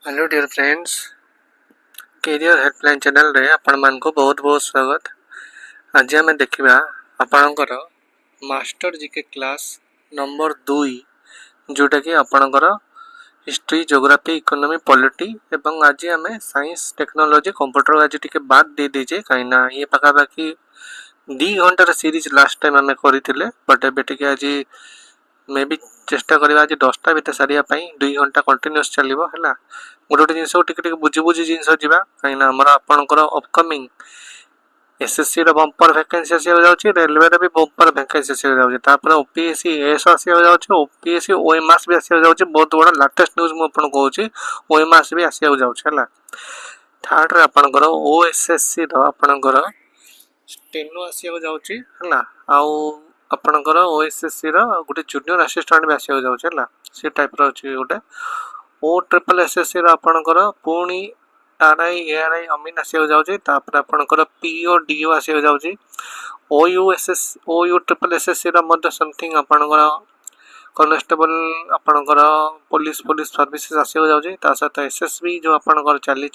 Hello dear friends, career helpline channel रे आपण मान को बहुत बहुत स्वागत। आज आम देखा आपणकर मास्टर जीके क्लास नंबर 2 जोटा कि आपणकर हिस्ट्री ज्योग्राफी इकोनॉमी पॉलिटी एवं आज आम साइंस टेक्नोलॉजी कंप्यूटर आज टी बाद दे दीजिए कहीं ये पाखापाखि 2 घंटार सीरीज लास्ट टाइम आम करते बट ए आज मे भी चेष्टा करवा आज 10टा भितर सारिया 2 घंटा कंटिन्यूस चलो है गोटे गोटे जिन बुझी बुझी जिन जावा कहीं आपंकर अपकमिंग एसएससी बंपर वैकेंसी आसवा जाऊँगी रेलवे भी बंपर वैकेंसी आसवा जाऊँगी ओपीएससी एस आसवा जाऊँगी ओपीएससी ओएमआरएस भी आसवा जाऊँगी बहुत बड़ा लाटेस्ट न्यूज मुझे कहूँ ओएमआरएस भी आसवा जाऊँगी थर्ड रे आपंकर ओएसएससी आपंकर स्टेनो आसवा जाऊँगी है आपणकर ओएसएससी गोटे जूनियर असिस्टेंट भी आसवा जाऊँगी से टाइप अच्छी गोटे ओ ट्रिपल एसएससी आपणकर पुणी आरआई एआरआई अमीन आसवा जाऊँगी आपणकर पीओ डीओ आसवा जाऊँगी ओयू ट्रिपल एसएससी समथिंग आपणकर कनेस्टेबल आपणकर पुलिस सर्विसेज आसवा जाऊँगी सहित एसएसबी जो आपणकर चली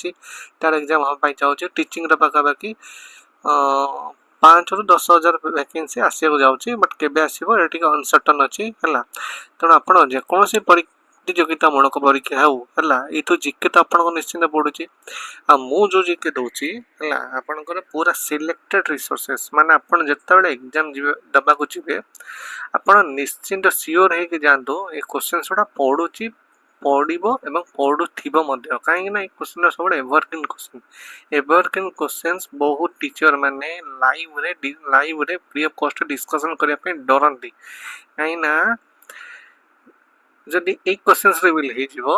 तार एग्जाम हम जाऊँगी टीचिंग पाखापाखि 5 ରୁ 10,000 वैकेंसी आसवा जाऊँगी बट केबे आसो ये अनसर्टन अच्छी है तेणु आप जेकोसी प्रतियोगिता मूलक परीक्षा हो ये जिके तो आप निश्चिंत पड़ुची मु जो जिके दूसरी है आपंकर पूरा सिलेक्टेड रिसोर्सेस माने आपन जिते एग्जाम दबा को जी आप निश्चिंत सियोर हो जातु ये क्वेश्चन गुड़ा पढ़ुची पढ़ो एवं पढ़ुव कहीं क्वेश्चन सब एवरग्रीन क्वेश्चन बहुत टीचर माने लाइव रे फ्री ऑफ कॉस्ट डिस्कशन करने डरती कहीं जदि एक क्वेश्चन रिवील हो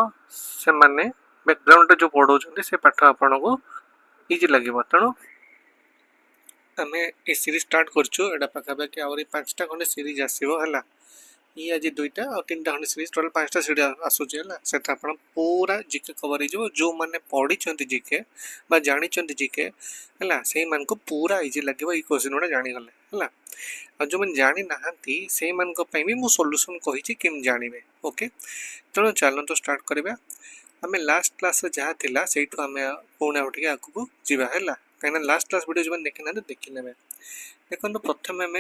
बैकग्राउंड जो पढ़ाऊँ से पाठ आपन को इजी लगे तेणु आम ये सीरीज स्टार्ट कर पाखापाखि आहरी 5टा खंडे सीरीज आसो है ये आज 2टा और 3टा खंडे सीरीज टोटल 5टा सीरीज आसूची है से पूरा जिके कवर हो जो मैंने पढ़ी जिके जानी जिके है से मान को पूरा इजी लगे ये क्वेश्चन गुड़ा जानीगले है और जो मैंने जानी ना से भी मुझे सॉल्यूशन कही केम जानवे ओके तेणु चलते स्टार्ट करवा आम लास्ट क्लास जहाँ थिला से आम पुणे आगे जावा है कहीं लास्ट क्लास वीडियो जो देखी ना देखी ने देखो प्रथम आम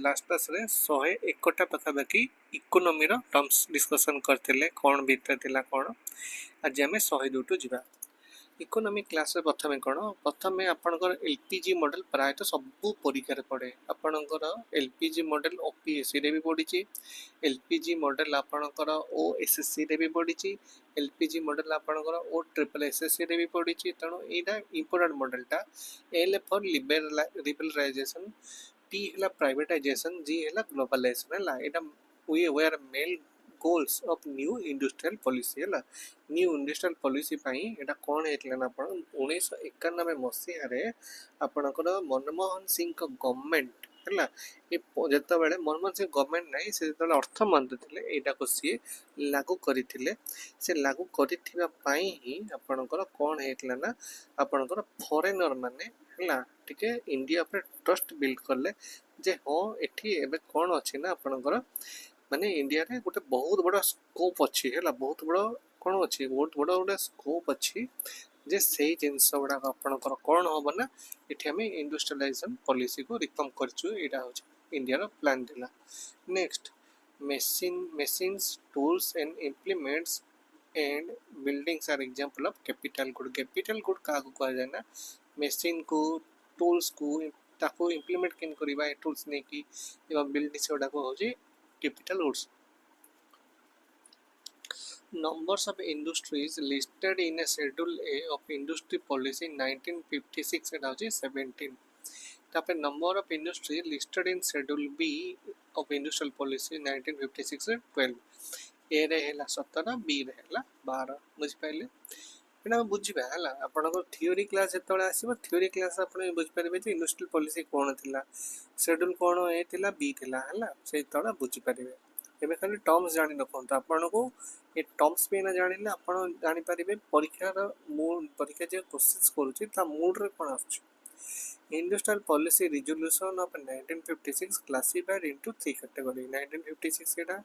लास्ट क्लास 101टा पाखापाखि इकोनॉमी टर्म्स डिस्कसन करते कौन भीतर थिला कौन आज आम 102 जावा इकोनॉमी क्लास प्रथम कौन प्रथम आपंकर एलपीजी मॉडल प्रायतः सबू परीक्षा पड़े आपंकर एलपीजी मॉडल ओपीएससी रे भी पड़ी एलपीजी मॉडल आपंकर ओएसएससी रे भी पड़ी एलपीजी मॉडल आपंकर ओ ट्रिपल एसएससी रे भी पड़ी तेणु यहाँ इंपोर्टेंट मॉडलटा एल फॉर लिबरलाइजेशन पी है प्राइवेटाइजेशन जी है ग्लोबलाइजेशन है यहाँ we are main goals of new industrial policy है न्यू इंडस्ट्रियल पॉलिसी यहाँ कौन होता 1991 मसीह आपणकर मनमोहन सिंह गवर्नमेंट है जो मनमोहन सिंह गवर्नमेंट ना से जो अर्थ मंत्री थे यहाँ को सी लागू करते से लागू ही आपणकर कौन होता ना आपणकर फॉरेनर माने है टिके इंडिया पर ट्रस्ट बिल्ड कले जे हाँ ये कौन अच्छी ना आपणकर माने इंडिया रे गोटे बहुत बड़ा स्कोप अच्छी है बहुत बड़ा कौन अच्छी बहुत बड़ा गोटे स्कोप अच्छी जे से जिनस गुड़ा आपंकर कौन हम ना ये आम इंडस्ट्रियलाइजेशन पॉलिसी को रिफॉर्म कर इंडिया प्लान थिला next machines tools and implements and buildings are example of capital good क्या कह जाए ना मशीन को टूल्स को ताको इम्प्लीमेंट केन करबा टूल्स नहीं कि बिल्डिंग्स गुड़ा को हो capital goods. Numbers of industries listed in a Schedule A of Industry Policy 1956 and 17. तापर number of industries listed in Schedule B of Industrial Policy 1956 and 12. A रे हैला 17 B रे हैला 12 बुझ पाइले एना बुझिबा हैला आपनकर थ्योरी क्लास जेतले आसीबो थ्योरी क्लास आपन बुझ पारिबे जे इंडस्ट्रियल पॉलिसी कोन थिला शेड्यूल कोन ए थिला बी थिला हैला से तळा बुझि पारिबे एबे खाली टर्म्स जानि नखोंत आपन को ए टर्म्स पे ना जानिले आपन जानि पारिबे परीक्षा रो मूड परीक्षा जे कोशिश करूची ता मूड रे कोन आछी Industrial Policy Resolution of 1956 classified into three category. 1956 एटा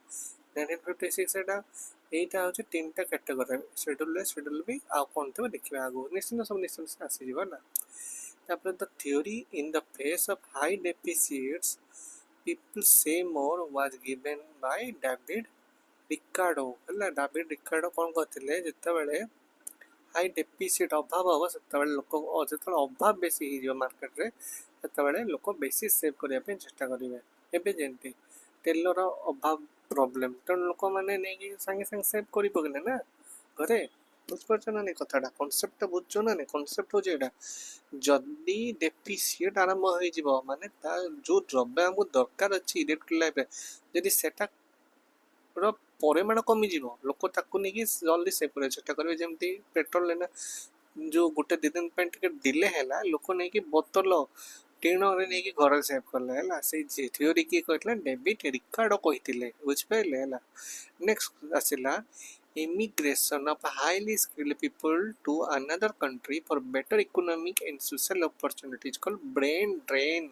1956 एटा एटा होचे तीनटा कैटेगरी शेड्यूल ए शेड्यूल बी आ कोन थे देखिबा आगो निश्चित सब निश्चित आसी जीवा ना तापर the theory in the face of high deficits people say more was given by David Ricardo हला David Ricardo कोन कहथिले जेतेबेले हाई डेफिसिट अभाव हम से लोक जो अभाव बेसी हो मार्केट रे से लोक बेसी सेव करने चेष्टा करेंगे एवं जमी तेलर अभाव प्रोब्लेम तेणु लोक मैंने नहीं सागे सागे सेव कर पकड़े ना घरे बुझीपार ना नहीं कथा कनसेप्ट बुझ ना नहीं कनसेप्ट हूँ यहाँ जदि डेफिसिट आरंभ हो माने जो द्रव्य आमको दरकार अच्छी डे टू लाइफ जदि सेटा परिमाण कमिज लोक नहीं जल्दी सेव कर चेष्टा करेंगे जमी पेट्रोल लेना जो गोटे दी दिन टे डिले है लोक नहीं बोतल टीण नहीं घर सेव कले से थ्योरी किए कहते डेविड रिकार्डो कहते बुझिपारे नेक्स्ट आसला immigration of highly skilled people to another country for better economic and social opportunities called brain drain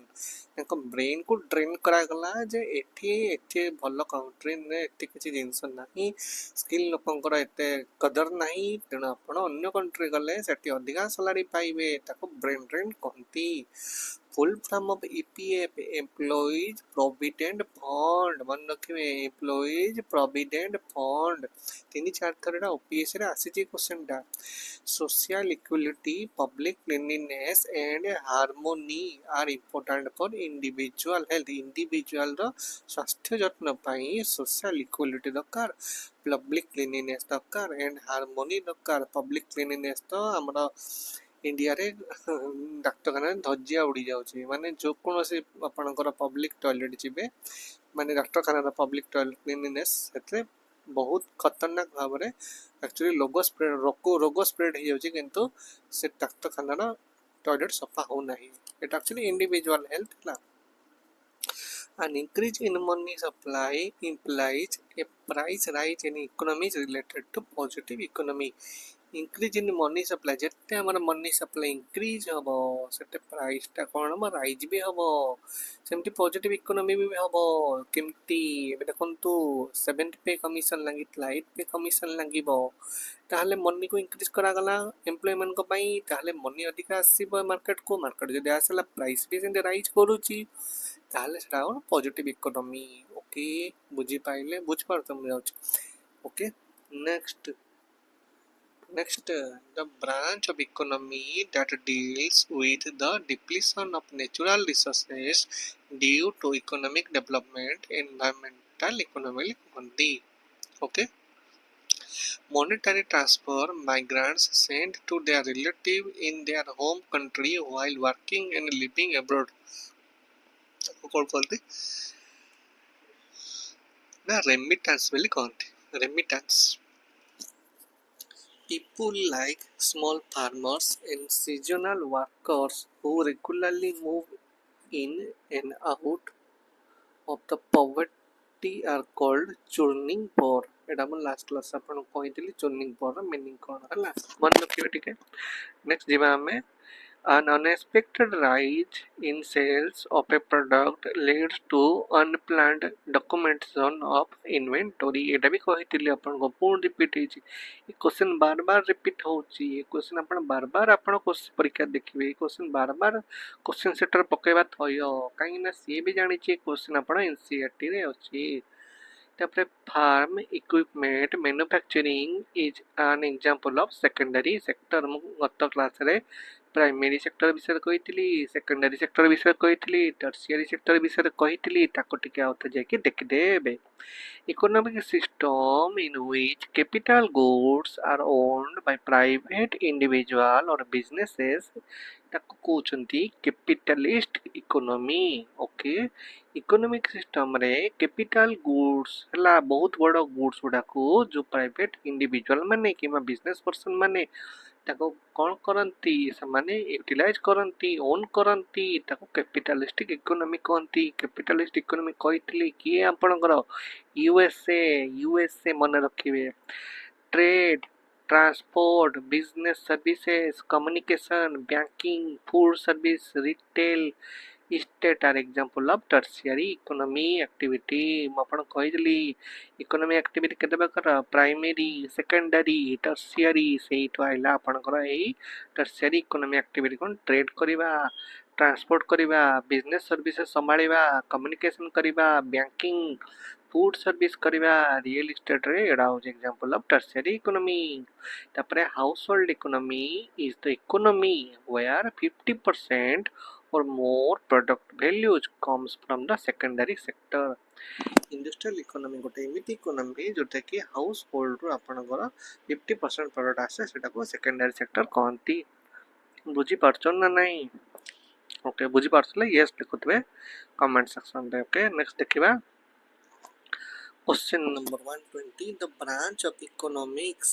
brain को ड्रेन करागला जे एठी एठी भल कंट्री ने एठी किछि जिंस नाही स्किल लोकंकर एते कदर नाही तेणु आपण अन्य कंट्री गले सेठी अधिका सैलरी पाइबे ताको ब्रेन ड्रेन कहती full form of EPF employees provident fund मन रखिबे एम्प्लॉइज प्रोविडेंट फंड तीन चार थर ओपीएस रे आसी क्वेश्चन टा social equality public cleanliness and harmony are important for individual health individual रो स्वास्थ्य जत्न पाई सोशल इक्वालिटी दरकार पब्लिक क्लीनलीनेस दरकार एंड हार्मोनी दरकार पब्लिक क्लीनलीनेस तो हमरा इंडिया रे डाक्तरखाना धज्जिया उड़ी जाउची माने जो कोनोसी आपनकर पब्लिक टॉयलेट जिबे माने डाक्तरखाना पब्लिक टॉयलेट क्लीनलीनेस सेते बहुत खतरनाक भाव में एक्चुअली रोग स्प्रेड हो जाउची किंतु से डाक्तरखाना टॉयलेट सफा हो नाही एटा एक्चुअली इंडिविजुअल हेल्थ ला an increase in money supply implies a price rise in economies related to positive economy increase in money supply जत्ते हमर money supply increase हबो सेते प्राइस टा कोन हम राइज भी हबो सेमती पॉजिटिव इकोनॉमी भी हबो केमती एबे देखंतु 7 पे कमीशन लागि 8 पे कमीशन लागिबो ताहले मनी को इंक्रीज करा गला एम्प्लॉयमेंट को पई ताहले मनी अधिक आसीबो मार्केट को मार्केट जदि आसला प्राइस भी सेते राइज करूची ताहले सेटा पॉजिटिव इकोनॉमी ओके बुझी पाइले बुझ पारतम जाउची okay Next, the branch of economy that deals with the depletion of natural resources due to economic development, environmental economy only. Okay. Monetary transfer migrants sent to their relative in their home country while working and living abroad. कौन बोलते? ना remittance बोली कौन थे? Remittance. People like small farmers and seasonal workers who regularly move in and out of the poverty are called churning poor. एटा हम last class आपन कहइतली churning poor रा meaning कोन हला मन रखियो ठीक है नेक्स्ट जीवा हमें an unexpected rise in sales of a product leads to unplanned documentation of inventory एटा भी कहइतली आपन को पूर्ण रिपीट हिची ये क्वेश्चन बार बार रिपीट होची ये क्वेश्चन आपन बार बार आपन क्वेश्चन परीक्षा देखिबे ये क्वेश्चन बार बार क्वेश्चन सेटर पकेबा थयो काहे ना सी भी जानि छी क्वेश्चन आपन एनसीईआरटी रे अछि तापर farm equipment manufacturing is an example of secondary sector गत क्लास रे प्राइमरी सेक्टर विषय कही सेकेंडरी सेक्टर विषय कही टर्शियरी सेक्टर विषय कही ताको टिके आउथे जाके देखिदेबे economic system in which capital goods are owned by private individual और बिजनेसेस ताको कहउचंती capitalist economy okay economic system रे कैपिटल गुड्स हला बहुत बड़ गुड्स गुडा को जो प्राइवेट इंडिविजुअल माने किबा बिजनेस पर्सन माने ताको कौन करती से यूटिलाइज करती ओन करती ताको कैपिटलिस्टिक इकोनॉमी कहती कैपिटलिस्ट इकोनॉमी कही किए आपणकर यूएसए मन रखिए trade transport, business services, communication, banking, food service, retail, state are example of tertiary economy activity. ମୁଁ ଆପଣଙ୍କୁ କହିଥିଲି ଇକୋନୋମି ଆକ୍ଟିଭିଟି କେତେ ପ୍ରକାର, ପ୍ରାଇମେରୀ, ସେକେଣ୍ଡାରୀ, ଟର୍ସିଆରୀ, ସେଇଠୁ ଆଇଲା ଆପଣଙ୍କର ଏଇ ଟର୍ସିଆରୀ ଇକୋନୋମି ଆକ୍ଟିଭିଟି କ'ଣ, ଟ୍ରେଡ୍ କରିବା, ଟ୍ରାନ୍ସପୋର୍ଟ କରିବା, ବିଜନେସ୍ ସର୍ଭିସେସ୍ ସମ୍ଭାଳିବା, କମ୍ୟୁନିକେସନ୍ କରିବା, ବ୍ୟାଙ୍କିଂ, ଫୁଡ୍ ସର୍ଭିସ୍ କରିବା, ରିଏଲ୍ ଇଷ୍ଟେଟ୍ରେ ଏଇଟା ହେଉଛି ଏକ୍ଜାମ୍ପଲ୍ ଅଫ୍ ଟର୍ସିଆରୀ ଇକୋନୋମି। ତାପରେ house hold economy is the economy where 50% or more product values comes from the secondary sector. Industrial economy ଗୋଟେ ଏମିତି ଇକୋନୋମି ଯେଉଁଟାକି ହାଉସ୍ ହୋଲ୍ଡରୁ ଆପଣଙ୍କର 50% ପ୍ରଡ଼କ୍ଟ ଆସେ, ସେଟାକୁ ସେକେଣ୍ଡାରୀ ସେକ୍ଟର କହନ୍ତି। ବୁଝିପାରୁଛ ନା ନାହିଁ? ଓକେ, ବୁଝିପାରୁଥିଲେ ୟେସ୍ ଲେଖୁଥିବେ କମେଣ୍ଟ ସେକ୍ସନରେ। ଓକେ, ନେକ୍ସଟ ଦେଖିବା question number 120. The branch of economics,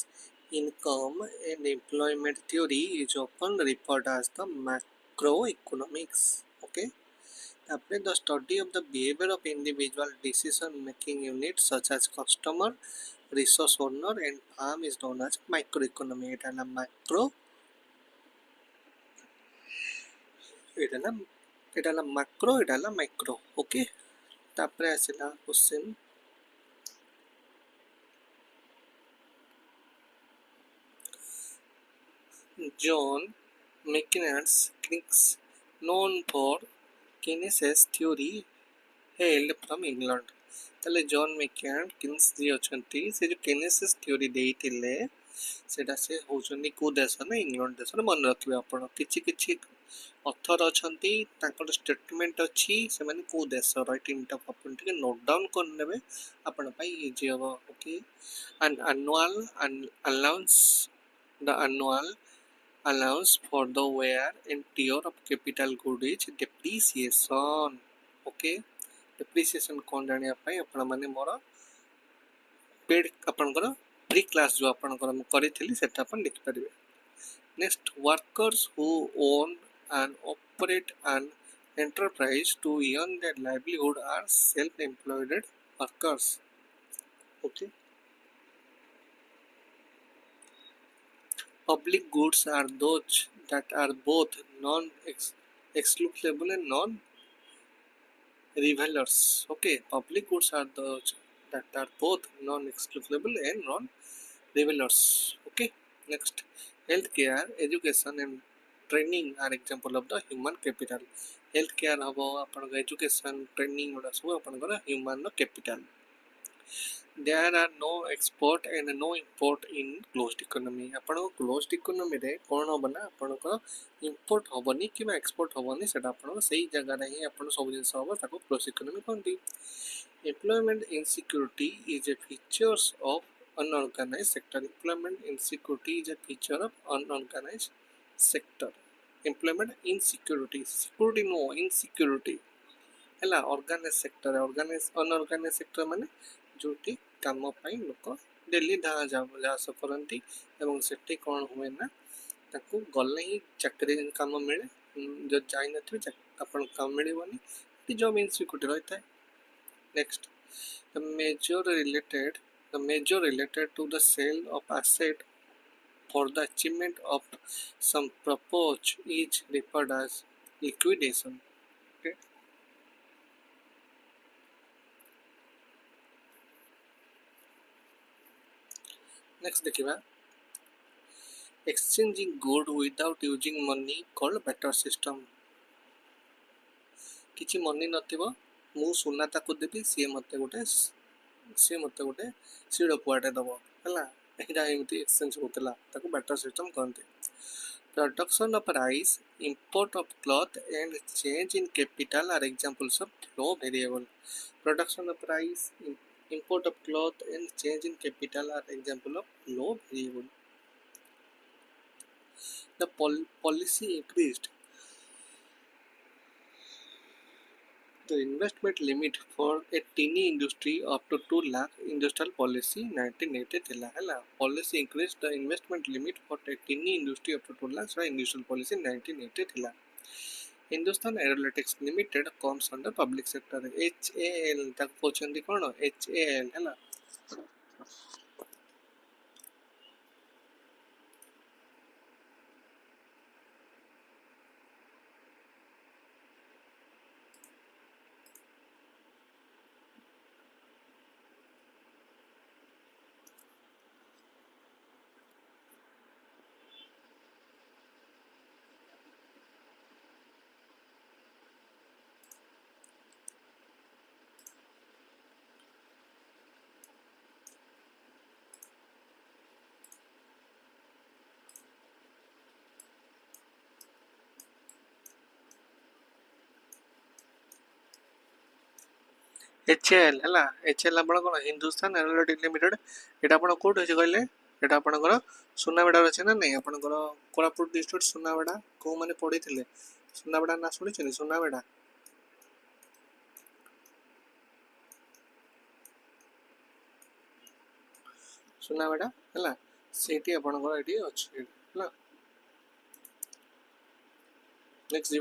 income and employment theory is often referred as the macroeconomics. Okay. After the study of the behavior of individual decision-making units such as customer, resource owner, and farm is known as microeconomy. এটা হলো macro. এটা হলো macro. এটা হলো micro. Okay. তারপরে আসিলা question. John Maynard Keynes, known for Keynes's theory, hailed from England. তাহলে জন ମ୍ୟାକନାଲ୍ଡ KINS ଯିଏ ଅଛନ୍ତି, ସେ ଯେଉଁ କେନେସିସ୍ ଥିଓରି ଦେଇଥିଲେ ସେଇଟା ସେ ହେଉଛନ୍ତି କେଉଁ ଦେଶ ନା ଇଂଲଣ୍ଡ ଦେଶରେ। ମନେ ରଖିବେ ଆପଣ, କିଛି କିଛି ଅଥର ଅଛନ୍ତି ତାଙ୍କର ଷ୍ଟେଟମେଣ୍ଟ ଅଛି ସେମାନେ କେଉଁ ଦେଶର, ଏ ତିନିଟା ଆପଣ ଟିକେ ନୋଟ୍ ଡାଉନ୍ କରିନେବେ, ଆପଣ ପାଇଁ ଇଜି ହେବ। Okay, the annual allowance for the wear and tear of capital good is depreciation. Okay, depreciation କ'ଣ ଜାଣିବା ପାଇଁ ଆପଣମାନେ ମୋର ପେଡ୍ ଆପଣଙ୍କର ପ୍ରି କ୍ଲାସ୍ ଯେଉଁ ଆପଣଙ୍କର ମୁଁ କରିଥିଲି ସେଟା ଆପଣ ଦେଖିପାରିବେ। Next, workers who own and operate an enterprise to earn their livelihood are self-employed workers. Okay. Public goods are those that are both non-excludable and non-revelers. Okay, public goods are those that are both non-excludable and non-revelers. Okay, next, healthcare, education and training are example of the human capital. Healthcare habo apanka education, training oda sabu apanka human capital. There are no export and no import in closed economy. ଆପଣଙ୍କ closed economyରେ କ'ଣ ହେବ ନା ଆପଣଙ୍କ import ହେବନି କିମ୍ବା export ହେବନି, ସେଟା ଆପଣଙ୍କ ସେଇ ଜାଗାରେ ହିଁ ଆପଣ ସବୁ ଜିନିଷ ହେବ, ତାକୁ closed economy କହନ୍ତି। Employment insecurity is a feature of unorganized sector. Employment insecurity is a feature of unorganized sector. Employment insecurity, security no, insecurity ହେଲା ଅର୍ଗାନାଇଜ୍ ସେକ୍ଟର। ଅନଅର୍ଗାନାଇଜ୍ ସେକ୍ଟର ମାନେ ଯେଉଁଠି କାମ ପାଇଁ ଲୋକ ଡେଲି ଯାଆ ଆସ କରନ୍ତି ଏବଂ ସେଠି କ'ଣ ହୁଏ ନା ତାକୁ ଗଲେ ହିଁ ଚାକିରି କାମ ମିଳେ, ଯଦି ଯାଇନଥିବେ ଆପଣଙ୍କୁ କାମ ମିଳିବନି, କି ଜବ୍ ଇନସିକ୍ୟୁରିଟି ରହିଥାଏ। Next, the major related to the sale of asset for the achievement of some purpose is referred as liquidation. Okay. Next देखिबा exchanging good without using money called barter system. କିଛି ମନି ନଥିବ, ମୁଁ ସୁନା ତାକୁ ଦେବି, ସିଏ ମୋତେ ଗୋଟେ ଶିଳ ପୁଆଟେ ଦେବ, ହେଲା, ଏଇଟା ଏମିତି ଏକ୍ସଚେଞ୍ଜ ହେଉଥିଲା, ତାକୁ barter system କହନ୍ତି। Production of rice, import of cloth and change in capital are examples of flow variable. Production of rice, import of cloth and change in capital are example of flow variable. The policy increased the investment limit for a teeny industry up to 2 lakh. Industrial policy 1980 थिला, हैला, policy increased the investment limit for a teeny industry up to 2 lakhs by industrial policy 1980 थिला। Hindustan Aeronautics Limited comes under public sector. HAL ତାକୁ କହୁଛନ୍ତି କ'ଣ, HAL ହେଲା। HAL है HAL आप Hindustan aeronautics limited यहाँ आप कौट अच्छे कहले यहाँ आपंकर सुनाबेड़ा अच्छे ना नहीं आपंकर कोरापुट डिस्ट्रिक्ट सुनाबेड़ा कौ मैंने पढ़ी थे सुनाबेड़ा ना शुणी सुनाबेड़ा सुनाबेड़ा है सेठी आपंकर ये अच्छे है नेक्स्ट जी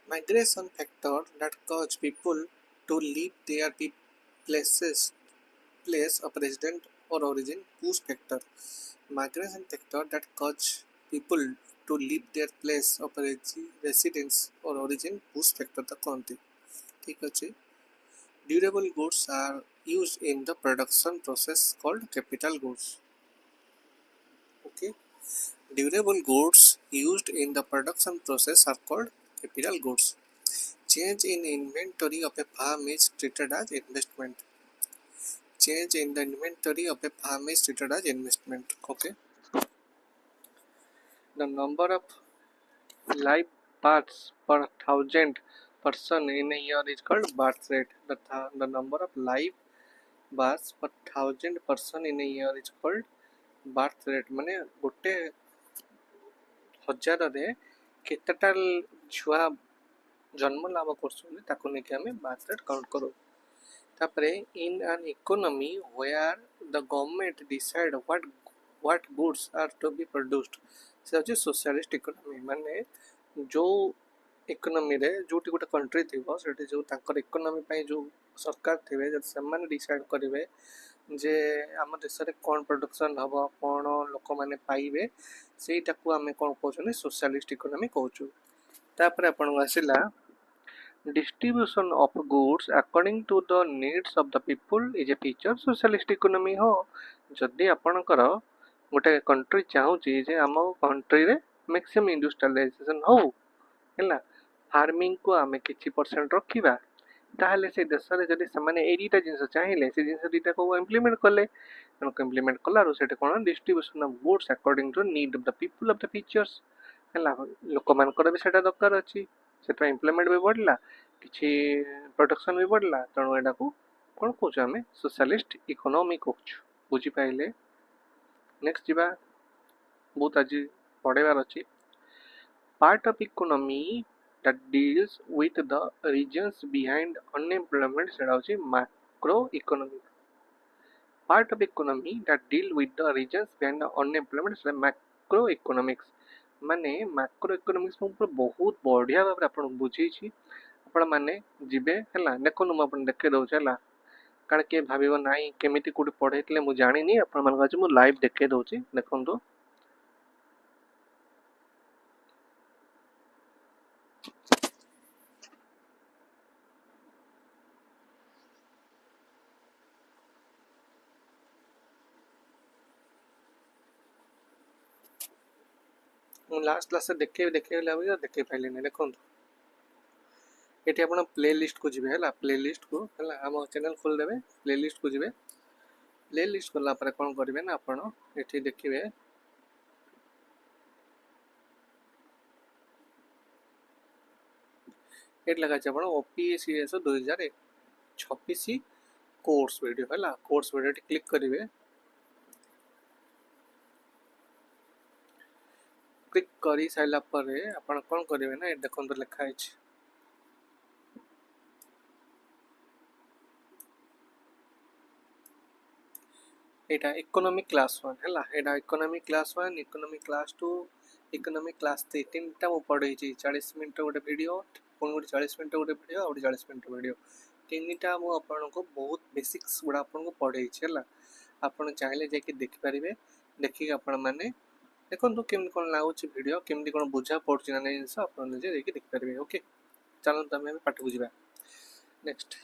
migration factor that cause people to leave their place of residence or origin push factor migration factor that cause people to leave their place of residence or origin push factor the कहते ठीक अच्छे durable goods are used in the production process called capital goods okay durable goods used in the production process are called capital goods change in inventory of a farm is treated as investment change in the inventory of a farm is treated as investment okay the number of live births per thousand person in a year is called birth rate the number of live births per thousand person in a year is called birth rate माने गोटे हजार रे केतेटा छुआ जन्म लाभ करछन ताको ने कि हमें बर्थ रेट काउंट करो तापरे in an economy where the government decide what goods are to be produced से होची सोशलिस्ट इकोनॉमी माने जो इकोनॉमी रे जोटी गोटे कंट्री थिबो सेठी जो ताकर इकोनॉमी पई जो सरकार थिबे जब समान डिसाइड करिवे जे आम देश रे कोन प्रोडक्शन हबो कोन लोक माने पाइबे सेटाको आमे कोन कहउछनी सोशलिस्ट इकोनॉमी कहउछु तापरे आपण आसिला distribution of goods according to the needs of the people is a feature socialist economy हो जदि आपणकर गोटे कंट्री चाहूची जे आम कंट्री रे मैक्सिमम इंडस्ट्रियलाइजेशन हो हैला फार्मिंग को आमे किछि परसेंट रखिबा ताहले से देश रे जदि समाने एडिटा जिंस चाहिए से जिंस दिटा को इंप्लीमेंट कले को इंप्लीमेंट कलारो सेटे कोन distribution of goods according to need of the people of the features हैला लोक मानकर भी सेटा दरकार अछि सेटा इंप्लीमेंट भी बढ़ला किछि प्रोडक्शन भी बढ़ला तणो एडा को कोन कहूछ हमें सोशलिस्ट इकोनॉमी कहूछ बुझी पाइले नेक्स्ट जीवा बहुत आज पढ़ेबार अछि part of economy that deals with the reasons behind unemployment सेटा होची macroeconomic part of economy that deal with the reasons behind the unemployment सेटा macroeconomics माने macroeconomics में बहुत बढ़िया भाव आपन बुझी छी आपण माने जिबे हला देखनु म आपण देखे दउ छला कारण के भाबिबो नाही केमिति कोडी पढेतले मु जानि नी आपण मन मु लाइव देखे दउची देखंतु मु लास्ट क्लास से देखे लागो देखे पाइले नै देखंतु एटी आपण प्ले लिस्ट को जिबे हला प्ले लिस्ट को हला हम चैनल खोल देबे प्ले लिस्ट को जिबे प्ले लिस्ट कोला पर कोन करबे ना आपण एठी देखिबे एट लगा छै आपण ओपीएससीएस 2026 कोर्स वीडियो हला कोर्स वीडियो क्लिक करिवे क्लिक करी साइला पर आपण कोन करिवे ना देखंतु लिखा है एटा इकोनॉमिक क्लास 1 हैला एटा economic class 1 economic class 2 economic class 3 तीनटा मु पढै छी 40 मिनिट गोटे वीडियो पुन गोटे 40 मिनिट गोटे वीडियो और 40 मिनिट वीडियो तीनटा मु आपन को बहुत बेसिक्स गुडा आपन को पढै छी हैला आपन चाहिले जे कि देख परिबे देखि आपन माने देखंतु केम कोन लागो छी वीडियो केमदी कोन बुझा पड़छि ना जिंस आपन जे देखि देख परिबे ओके चलो तमे पाठ बुझिबा नेक्स्ट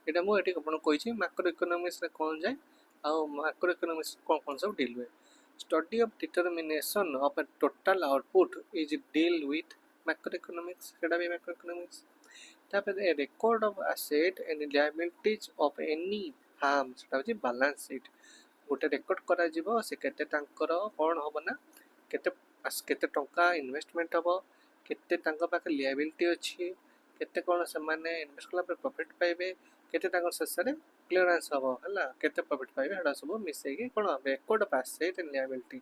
एटा मु एटी आपन कोइ छी मैक्रो इकोनॉमिक्स रे कोन जाय macro economics कौन सब deal with study of determination of a total output is deal with macroeconomics सेटा भी macroeconomics तापर a record of asset and liabilities of any firm सेटा होची balance sheet गोटे रेकॉर्ड करा जिवो से केते तांकर कोन होबो ना केते केते टंका इन्वेस्टमेंट हम केते तांका पाखे लिएबिलिटी अच्छी केते कौन से माने इन्वेस्ट कला पर प्रॉफिट पाइबे केते तांका शेष रे क्लियरेंस हम हला केते प्रॉफिट पाइबे हडा सब मिसई की कोन बैकवर्ड पास से लिएबिलिटी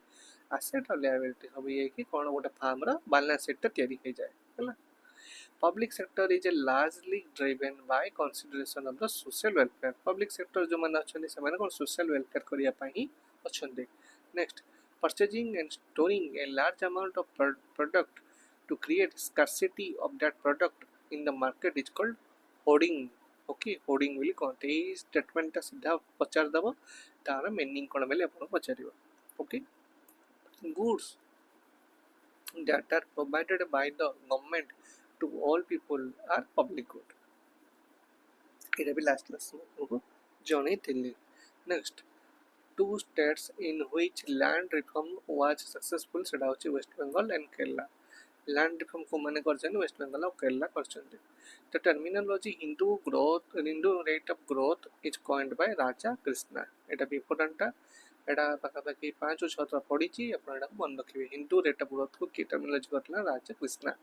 एसेट और लिएबिलिटी सब ये कि कोन गोटे फार्म रो बैलेंस शीट तैयारी हो जाए हला public sector is a largely driven by consideration of the social welfare public sector जो माने अछन से माने कोन social welfare करिया पई अछन next purchasing and storing a large amount of product to create scarcity of that product in the market is called hoarding okay hoarding बोली कहते हैं statement सीधा पचार दबो तार मीनिंग कोन बेले अपन पचारियो okay goods that are provided by the government to all people are public good এটা भी last class में तुमको जणे थिले next two states in which land reform was successful सेटा होची West Bengal and Kerala land reform को माने करछन वेस्ट बंगाल और केरला करछन the terminology Hindu rate of growth is coined by Raja Krishna एटा भी इंपोर्टेंट एटा पाखापाखि 5 और 6 पढ़ी अपन एटा मन रखिबे हिंदू रेट ऑफ ग्रोथ को की टर्मिनोलॉजी करला राजा कृष्णा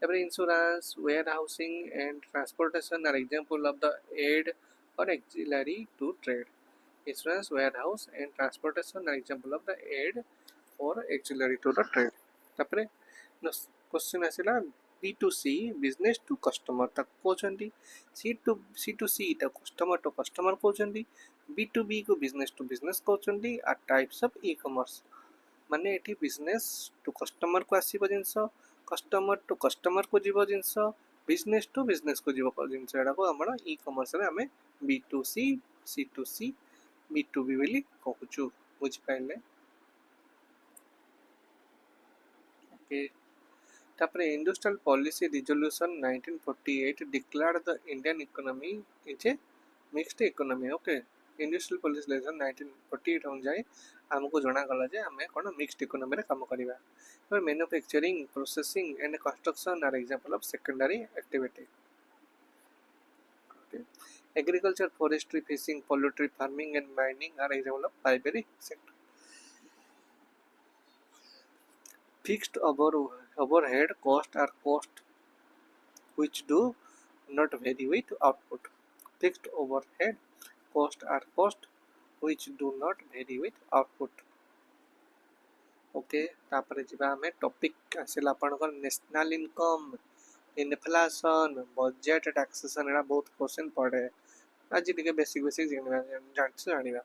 तबरे insurance warehousing and transportation are example of the aid or auxiliary to trade insurance warehouse and transportation are example of the aid or auxiliary to the trade तापरे question आसिला B2C business to customer तक कहउछंती C2C ता customer to customer कहउछंती B2B को business to business कहउछंती आ types of e commerce माने एठी business to customer को आसीबो जिंस कस्टमर टू कस्टमर को जीवो जिंस बिजनेस टू बिजनेस को जीवो जिंस एडा को हमरा ई कॉमर्स रे हमें B2C C2C B2B बोली कहूचु बुझ पाइले ओके तापरे industrial policy resolution 1948 declared the Indian economy is a mixed economy okay industrial policy resolution 1948 हम जाय हमको जणा गला जे हमें कोन मिक्स्ड इकोनॉमी रे काम करबा तो manufacturing processing and construction are example of secondary activity agriculture forestry fishing poultry farming and mining are example of primary sector fixed overhead cost are cost which do not vary with output fixed overhead cost are cost which do not vary with output okay तापरे जिबा हमें topic आसिला आपनकर national income inflation budget taxation एटा बहुत question पड़े आज टिके बेसिक जानिबा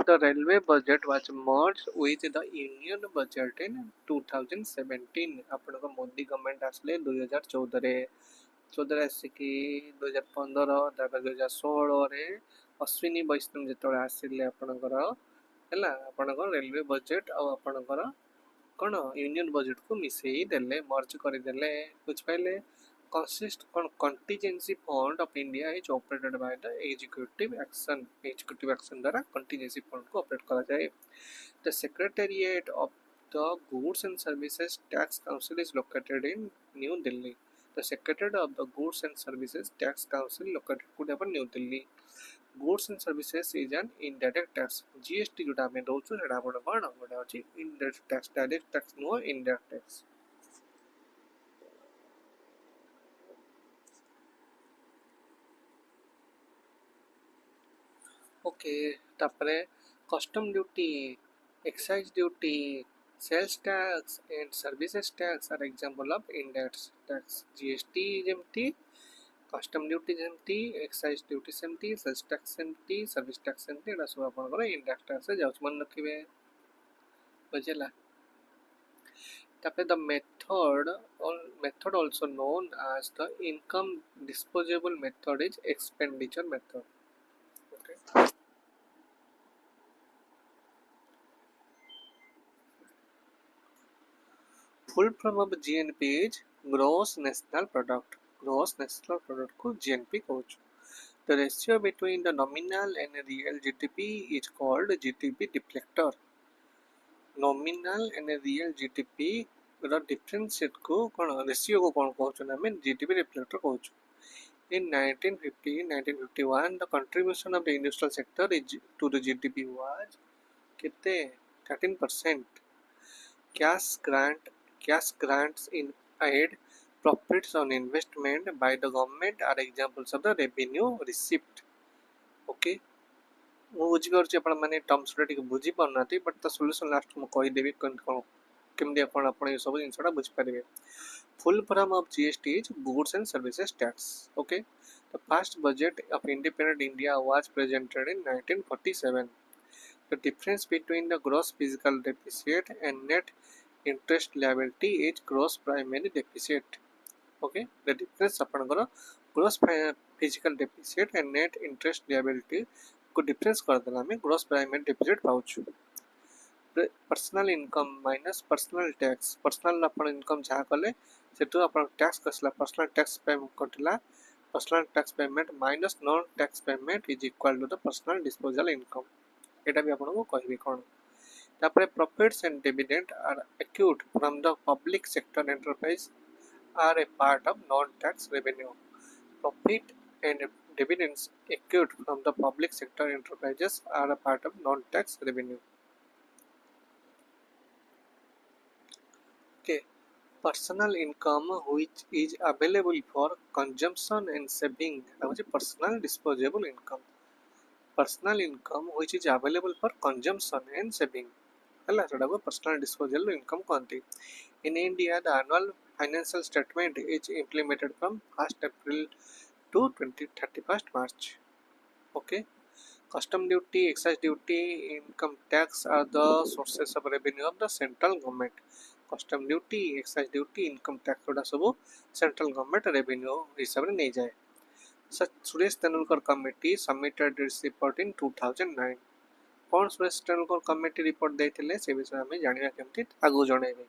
the railway budget was merge with the union budget in 2017 आपनकर मोदी गवर्नमेंट आसले 2014 रे 14 आसिकी 2015 तापर 2016 रे अश्विनी वैष्णव जेतोळे आसिले आपनकर हला आपनकर रेलवे बजट और आपनकर कोन यूनियन बजट को मिसेई देले मर्ज करि देले कुछ पहले consist on contingency fund of India is operated by the executive action द्वारा contingency fund को ऑपरेट करा जाए the secretariat of the goods and services tax council is located in New Delhi the secretariat of the goods and services tax council located could have New Delhi goods and services is an indirect tax GST जोटा हमें दोछु सेटा आपण कोन गोटा अछि indirect tax direct tax no indirect tax okay तापरे custom duty excise duty sales tax and services tax are example of indirect tax GST जेमती custom duty जेमती excise duty सेमती सेल्स टैक्स सेमती सर्विस टैक्स सेमती एटा सब आपनकर indirect tax से जाउछ मन रखिबे बुझला तापरे the method also known as the income disposable method is expenditure method okay full form of GNP is gross national product को GNP कहूछु the ratio between the nominal and real GDP is called GDP deflector nominal and real GDP ର differentiate को कोन ratio को कोन कहउछु ना में GDP deflector कहउछु in 1951 the contribution of the industrial sector is to the GDP was किते 13% cash grant cash grants in aid, profits on investment by the government are examples of the revenue receipt. Okay, ମୁଁ ବୁଝିପାରୁଛି ଆପଣମାନେ ଟର୍ମସଟା ଟିକେ ବୁଝିପାରୁନାହାନ୍ତି, but ତା solution last ମୁଁ କହିଦେବି କେମିତି ଆପଣ ଏସବୁ ଜିନିଷଟା ବୁଝିପାରିବେ। Full form of GST is Goods and Services Tax. Okay, the first budget of independent India was presented in 1947. The difference between the gross physical deficit and net interest liability is gross primary deficit. Okay, the difference ଆପଣଙ୍କର gross physical deficit and net interest liability को difference କରିଦେଲେ ଆମେ gross primary deficit ପାଉଛୁ। Personal income minus personal tax, personal आपण income जहाँ कले सेठू आपण टैक्स कसला पर्सनल टैक्स पेमेंट कटिला, personal tax payment minus non tax payment is equal to the personal disposal income. एटा भी आपण को कहबी कोन। तापरे profits and dividend are accrued from the public sector enterprise are a part of non tax revenue. Profit and dividends accrued from the public sector enterprises are a part of non-tax revenue. Okay, personal income which is available for consumption and saving, that is personal disposable income. Personal income which is available for consumption and saving, hela seଟା को personal disposable income कहते। In India, the annual financial statement is implemented from 1st April to 31st March. Okay, custom duty, excise duty, income tax are the sources of revenue of the central government. Custom duty, excise duty, income tax गुड़ा सब central government revenue हिसाब से नहीं जाए। Suresh Tendulkar committee submitted its report in 2009. कौन Suresh Tendulkar committee report देथिले से विषय हमें जानिबा केमति आगु जणैबे।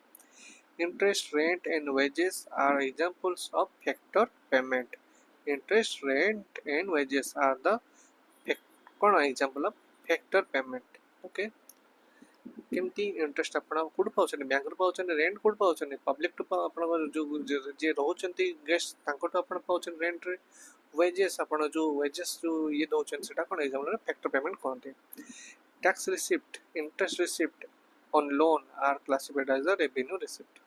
Interest rate and wages are examples of factor payment. Interest rate and wages are the कौन example of factor payment. Okay, केमती इंटरेस्ट आपण कोड पाउछन, बैंक रो पाउछन, रेंट कोड पाउछन, पब्लिक टू आपण जो जे रहउछंती गेस्ट तांको तो आपण पाउछन रेंट रे। वेजेस आपण जो वेजेस जो ये दोछन सेटा कोन एग्जांपल फैक्टर पेमेंट कहते। Tax receipt, interest receipt on loan are classified as a revenue receipt.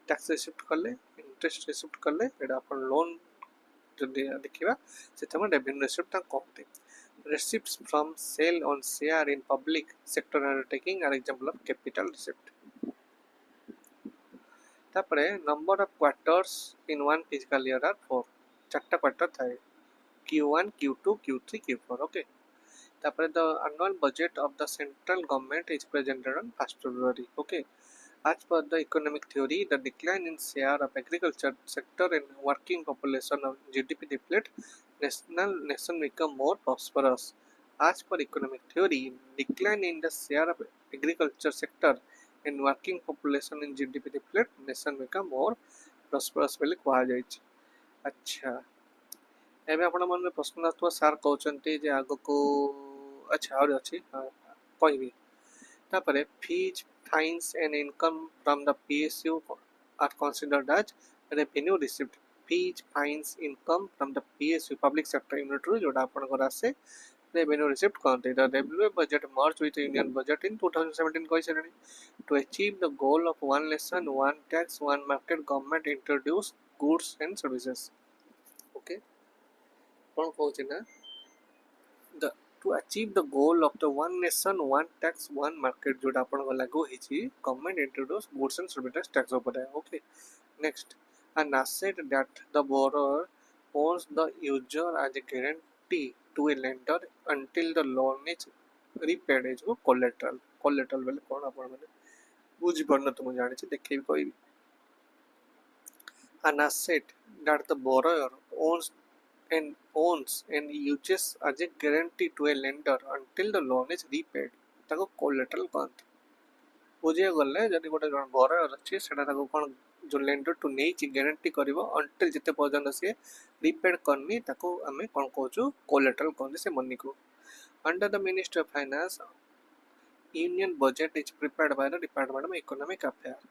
Tax receipt कले, इंटरेस्ट रिसिप्ट कले एडा आपण लोन जो देखिबा सेटा रेवेन्यू रिसिप्ट कहते। Receipts from sale on share in public sector undertaking are example of capital receipt. तापरे number of quarters in one fiscal year are 4. चारटा quarter थाए, Q1, Q2, Q3, Q4. Okay. तापरे the annual budget of the central government is presented on 1st February. Okay. As per the economic theory, the decline in share of agriculture sector in working population of GDP deflate, nation become more prosperous. As per economic theory, decline in the share of agriculture sector in working population in GDP deflate, nation become more prosperous ବୋଲି କୁହାଯାଇଛି। अच्छा, ଏବେ ଆପଣ ମନରେ ପ୍ରଶ୍ନ ଆସୁଥିବ sir କହୁଛନ୍ତି ଯେ ଆଗକୁ ଆଚ୍ଛା ଆହୁରି ଅଛି କହିବି। तापरे fees, fines and income from the PSU are considered as revenue received. Fees, fines, income from the PSU public sector unit ru जोटा आपनकर आसे revenue received कहते। The railway budget merged with the union budget in 2017 कहि सरणी। To achieve the goal of one nation, one tax, one market, government introduced goods and services. Okay, कौन कहउछि ना the to achieve the goal of the one nation, one tax, one market जोटा आपण को लागू हिची government introduce goods and services tax ऊपर। Okay, next, an asset that the borrower owns the user as a guarantee to a lender until the loan is repaid is collateral। collateral बेले कोन आपण माने बुझि पड़न तुम जानि छी देखै कहबी। An asset that the borrower owns and uses as a guarantee to a lender until the loan is repaid ताको collateral कहते। बुझे गले जदि गोटे जन borrower अछि सेटा ताको कोन जो lender टू नै छि guarantee करिवो until जते पर्यंत से repaid करनी ताको हमें कोन कहउछु collateral कहते से मनी को। Under the Ministry of Finance, union budget is prepared by the Department of Economic Affairs.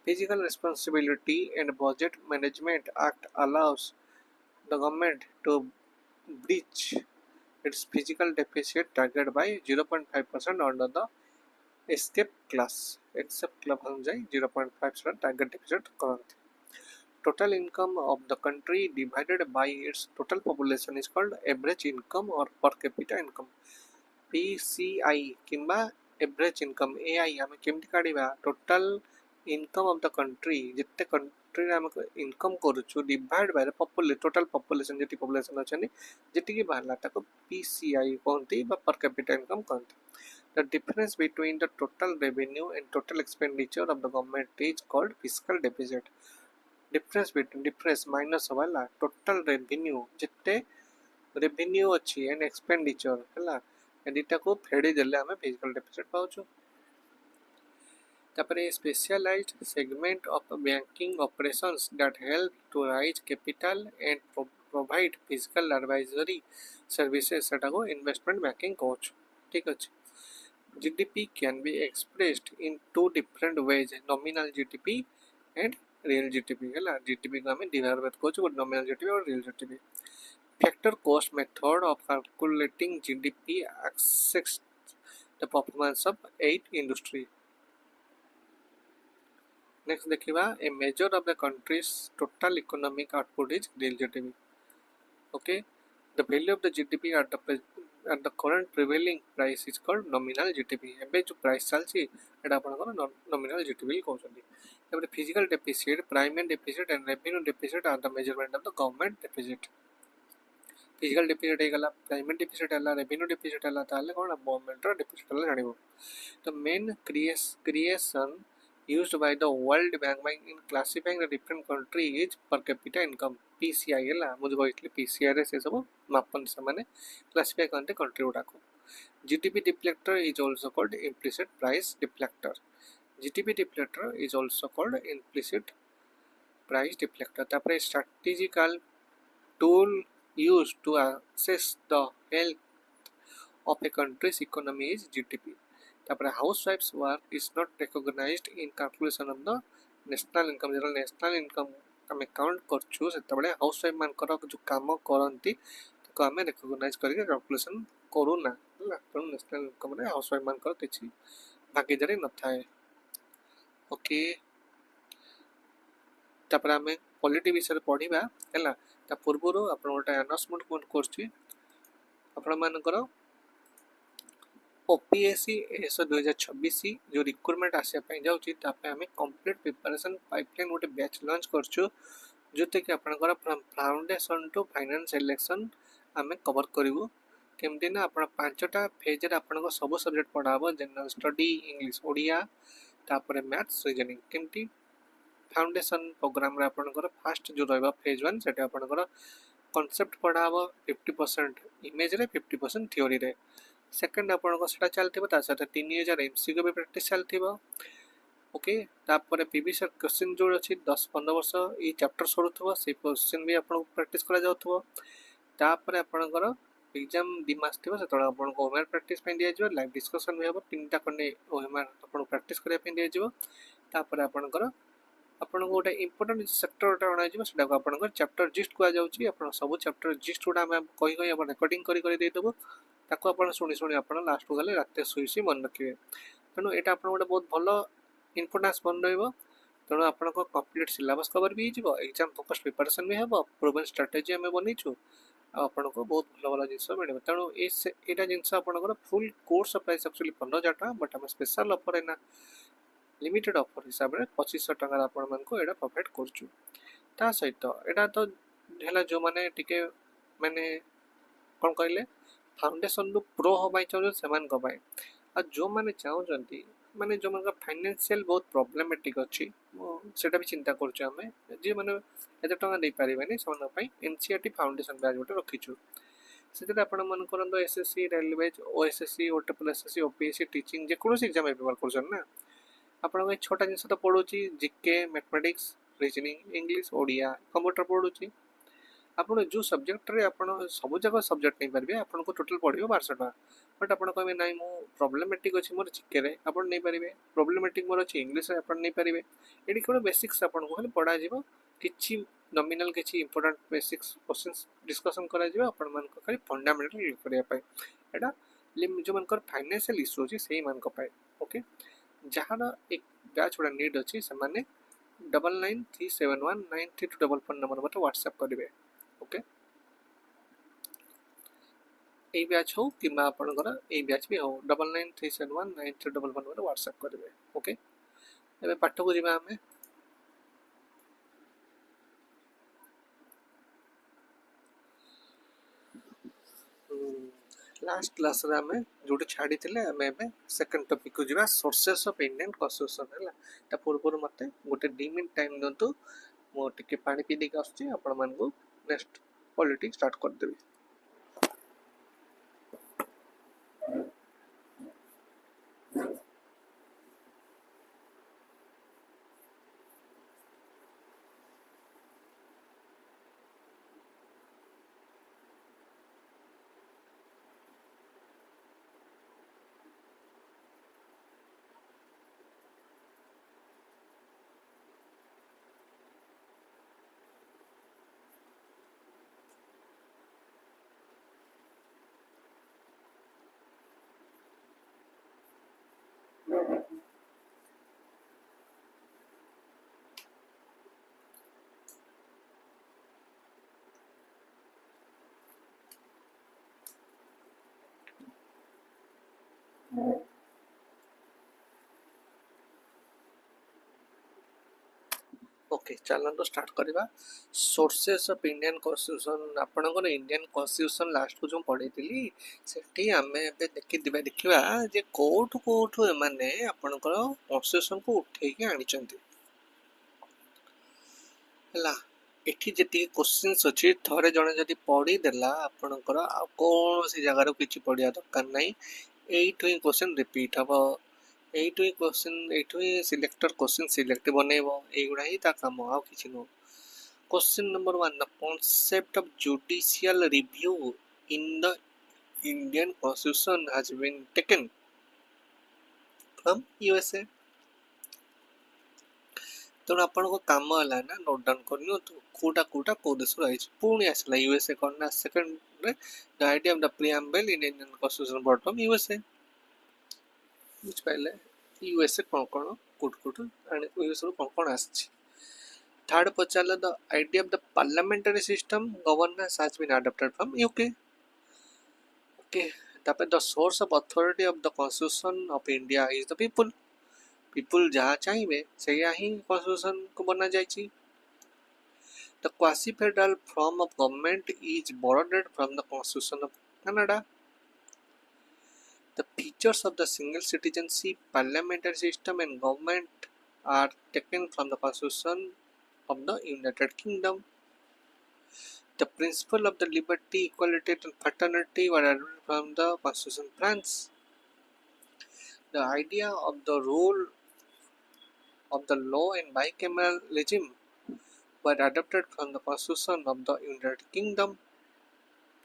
Fiscal Responsibility and Budget Management Act allows the government to breach its fiscal deficit target by 0.5% under the escape class जाए 0.5 target deficit करते। Total income of the country divided by its total population is called average income or per capita income. PCI किंबा average income AI आम केमती काढ़ा total income of the country जिते country आम income करुचु divide by total population जी population अच्छा जी बाहर PCI कहते पर कैपिटा इनकम कहते। The difference between the total revenue and total expenditure of the government is called fiscal deficit. difference minus वाला total revenue जिते revenue अच्छी and expenditure है एडिटा को फेड़ी देले हमें फिजिकल डेफिसिट पाउछु। तापर specialised segment of banking operations that help to raise capital and provide physical advisory services सेटा को इन्वेस्टमेंट बैंकिंग कहछु। ठीक अछि। GDP can be expressed in two different ways, nominal GDP and real GDP है GDP को हमें divide कहछु nominal GDP और real GDP। Factor cost method of calculating GDP assesses the performance of 8 industry. Next देखिबा a measure of the country's total economic output is real GDP. Okay, the value of the GDP at the current prevailing price is called nominal GDP. एबे जो price चलछि एटा आपनकर nominal GDP कहउछन्ती। एबे physical deficit, primary deficit and revenue deficit are the measurement of the government deficit. Physical deficit है primary deficit है revenue deficit है ताले कोन government रो deficit है जानिबो। तो main creation used by the world bank by in classifying the different country is per capita income PCI है मुझे कहइतली PCI रे से सब मापन से माने क्लासिफाई करते कंट्री गुडा को। GDP deflector is also called implicit price deflector. GDP deflector is also called implicit price deflector. तापर strategical tool used to assess the health of a country's economy is GDP. तापर housewives work is not recognized in calculation of the national income. जरा national income हमें count करछु सेतबेले housewife मानकर जो काम करंती तो हमें recognise करके कैलकुलेशन करूना हला तो नेशनल इनकम रे हाउसवाइफ मानकर किछि भागीदारी न थाए। ओके तापर हमें पॉलिटी विषय पढ़िबा हला ता पूर्वरो आपण गोटे अनाउंसमेंट कोन करछि आपण मानकर ओपीएससी एस 2026 जो रिक्रूटमेंट आसे पई जाउछि तापे हमें कंप्लीट प्रिपरेशन पाइपलाइन गोटे बैच लॉन्च करछु जोते कि आपनकर from foundation to finance selection हमें कवर करिवु। केमति ना आपण पांचटा फेज रे आपनकर सब सब्जेक्ट पढाबो जनरल स्टडी इंग्लिश ओडिया तापर मैथ्स रीजनिंग केमति फाउंडेशन प्रोग्राम रे आपनकर फर्स्ट जो रहबा फेज 1 सेटा आपनकर कांसेप्ट पढाबो 50% इमेज रे 50% थ्योरी रे। सेकंड आपनको सेटा चलथिबो ता साथ 3000 एमसीक्यू भी प्रैक्टिस चलथिबो। ओके तापर प्रीवियस क्वेश्चन जो अछि 10 15 वर्ष ई चैप्टर सरुथबो से क्वेश्चन भी आपनको प्रैक्टिस करा जाउथबो। तापर आपनकर एग्जाम 2 मास थिबो सेतोला आपनको ओमेर प्रैक्टिस पे दिया जिवो लाइव डिस्कशन भी हबो तीनटा कने ओमेर आपन प्रैक्टिस करिया पे दिया जिवो। तापर आपनकर आपन गोटे इंपोर्टेंट सेक्टर उठा अना जिवो सेटा आपनकर चैप्टर जिस्ट को जाउछि आपन सब चैप्टर जिस्ट उडा हम कहि कहि अपन रिकॉर्डिंग करि करि दे देबो ताको आपण शुणी शुणी आपण लास्ट को गले राते सुईसी मन रखिबे। तेणु एटा आपण गोटे बहुत भलो इम्पोर्टेंस बन रहइबो। तेणु आपण को कंप्लीट सिलेबस कवर भी हिजिबो एग्जाम फोकस प्रिपरेशन भी हेबो प्रूवन स्ट्रेटजी हमें बनिछु आपण को बहुत भलो भलो जिंस मिलबो। तेणु एटा जिंस आपण को फुल कोर्स प्राइस एक्चुअली 15000 टका बट हम स्पेशल ऑफर एना लिमिटेड ऑफर हिसाब रे 2500 टका आपण मन को एटा प्रोवाइड करछु। ता सहित एटा तो हेला जो माने टिके माने कोन कहले फाउंडेशन रो प्रो होबाई चाहू से मान को पाए आ जो माने चाहूचंती माने जो मन फाइनेंशियल बहुत प्रॉब्लमेटिक अछि सेटा भी चिंता करछु हमें जे माने एते टका दे पारिबेनी समान पई एनसीईआरटी फाउंडेशन बैच गोटे रखिछु। सेते आपण मन करंदो SSC railways OSSC OTPSC OPSC teaching जे कोनोसी एग्जाम प्रिपेयर करछन ना आपण को छोटा जिंस तो पढोची GK mathematics reasoning English Odia computer पढोची आपण जो सब्जेक्ट रे आपण सब जगह सब्जेक्ट नहीं पारबे आपण को टोटल पढियो 1200 टका बट आपण कहबे नाही मो प्रॉब्लमेटिक अछि मोर जीके रे आपण नहीं पारिबे प्रॉब्लमेटिक मोर अछि इंग्लिश रे आपण नहीं पारिबे एडी कोन बेसिक्स आपण को खाली पढा जिवो किछि नॉमिनल किछि इंपोर्टेंट बेसिक्स क्वेश्चंस डिस्कशन करा जिवो आपण मन को खाली फंडामेंटल करिया पाए एटा जो मन कर फाइनेंशियल इशू अछि सेही मन को पाए। ओके जार एक बैच गुड़ा नीड अच्छी से 9937193244 नंबर मत व्हाट्सएप करेंगे ओके यही बैच हो कि आपंकर यही बैच भी हो 9937193244 व्हाट्सएप करेंगे ओके एवं पाठ को जावा आम लास्ट क्लास रे आमे जोटी छाड़ी थिले आमे एबे सेकंड टॉपिक को जिवा सोर्सेस ऑफ इंडियन कॉन्स्टिट्यूशन हला ता पूर्व मते गोटे 2 मिनिट टाइम दंतु मो टिके पानी पी देके आछी आपण मन को नेक्स्ट पॉलिटी स्टार्ट कर देबी ओके चलो तो स्टार्ट करवा सोर्सेस ऑफ इंडियन कॉन्स्टिट्यूशन आपनकर इंडियन कॉन्स्टिट्यूशन लास्ट को जो पढ़ी थी सेठी आमे एबे देखिबा जे कोठु एमाने आपनकर कॉन्स्टिट्यूशन को उठे के आनी चंती हला एठी जेती क्वेश्चंस अछि थरे जणे जदी पढ़ी देला आपनकर आ कोनोसी जगार किछि पढ़िया दरकार नै एइठु ही क्वेश्चन रिपीट हबो एइठु ही क्वेश्चन एइठु ही सिलेक्टर क्वेश्चन सिलेक्ट बनेबो एगुडा ही ता काम आ किछि नो question number 1 the concept of judicial review in the Indian constitution has been taken from USA तेणु आपण को काम है ना नोट डाउन कर कोटा को देश पुणी आसला यूएसए करना सेकंड रे the idea of the preamble in Indian constitution bought from USA बुझ पाइले यूएसए कोन कोट एंड यूएसए कोन आछि थर्ड पचारला the idea of the parliamentary system governance has been adopted from UK okay तापर the source of authority of the constitution of India is the people जहाँ चाहिए से ही कॉन्स्टिट्यूशन को बना जाइए the quasi federal form of government is borrowed from the constitution of Canada the features of the single citizenship parliamentary system and government are taken from the constitution of the United Kingdom the principle of the liberty equality and fraternity were adopted from the constitution of France the idea of the rule of the law and bicameral regime were adopted from the constitution of the United Kingdom.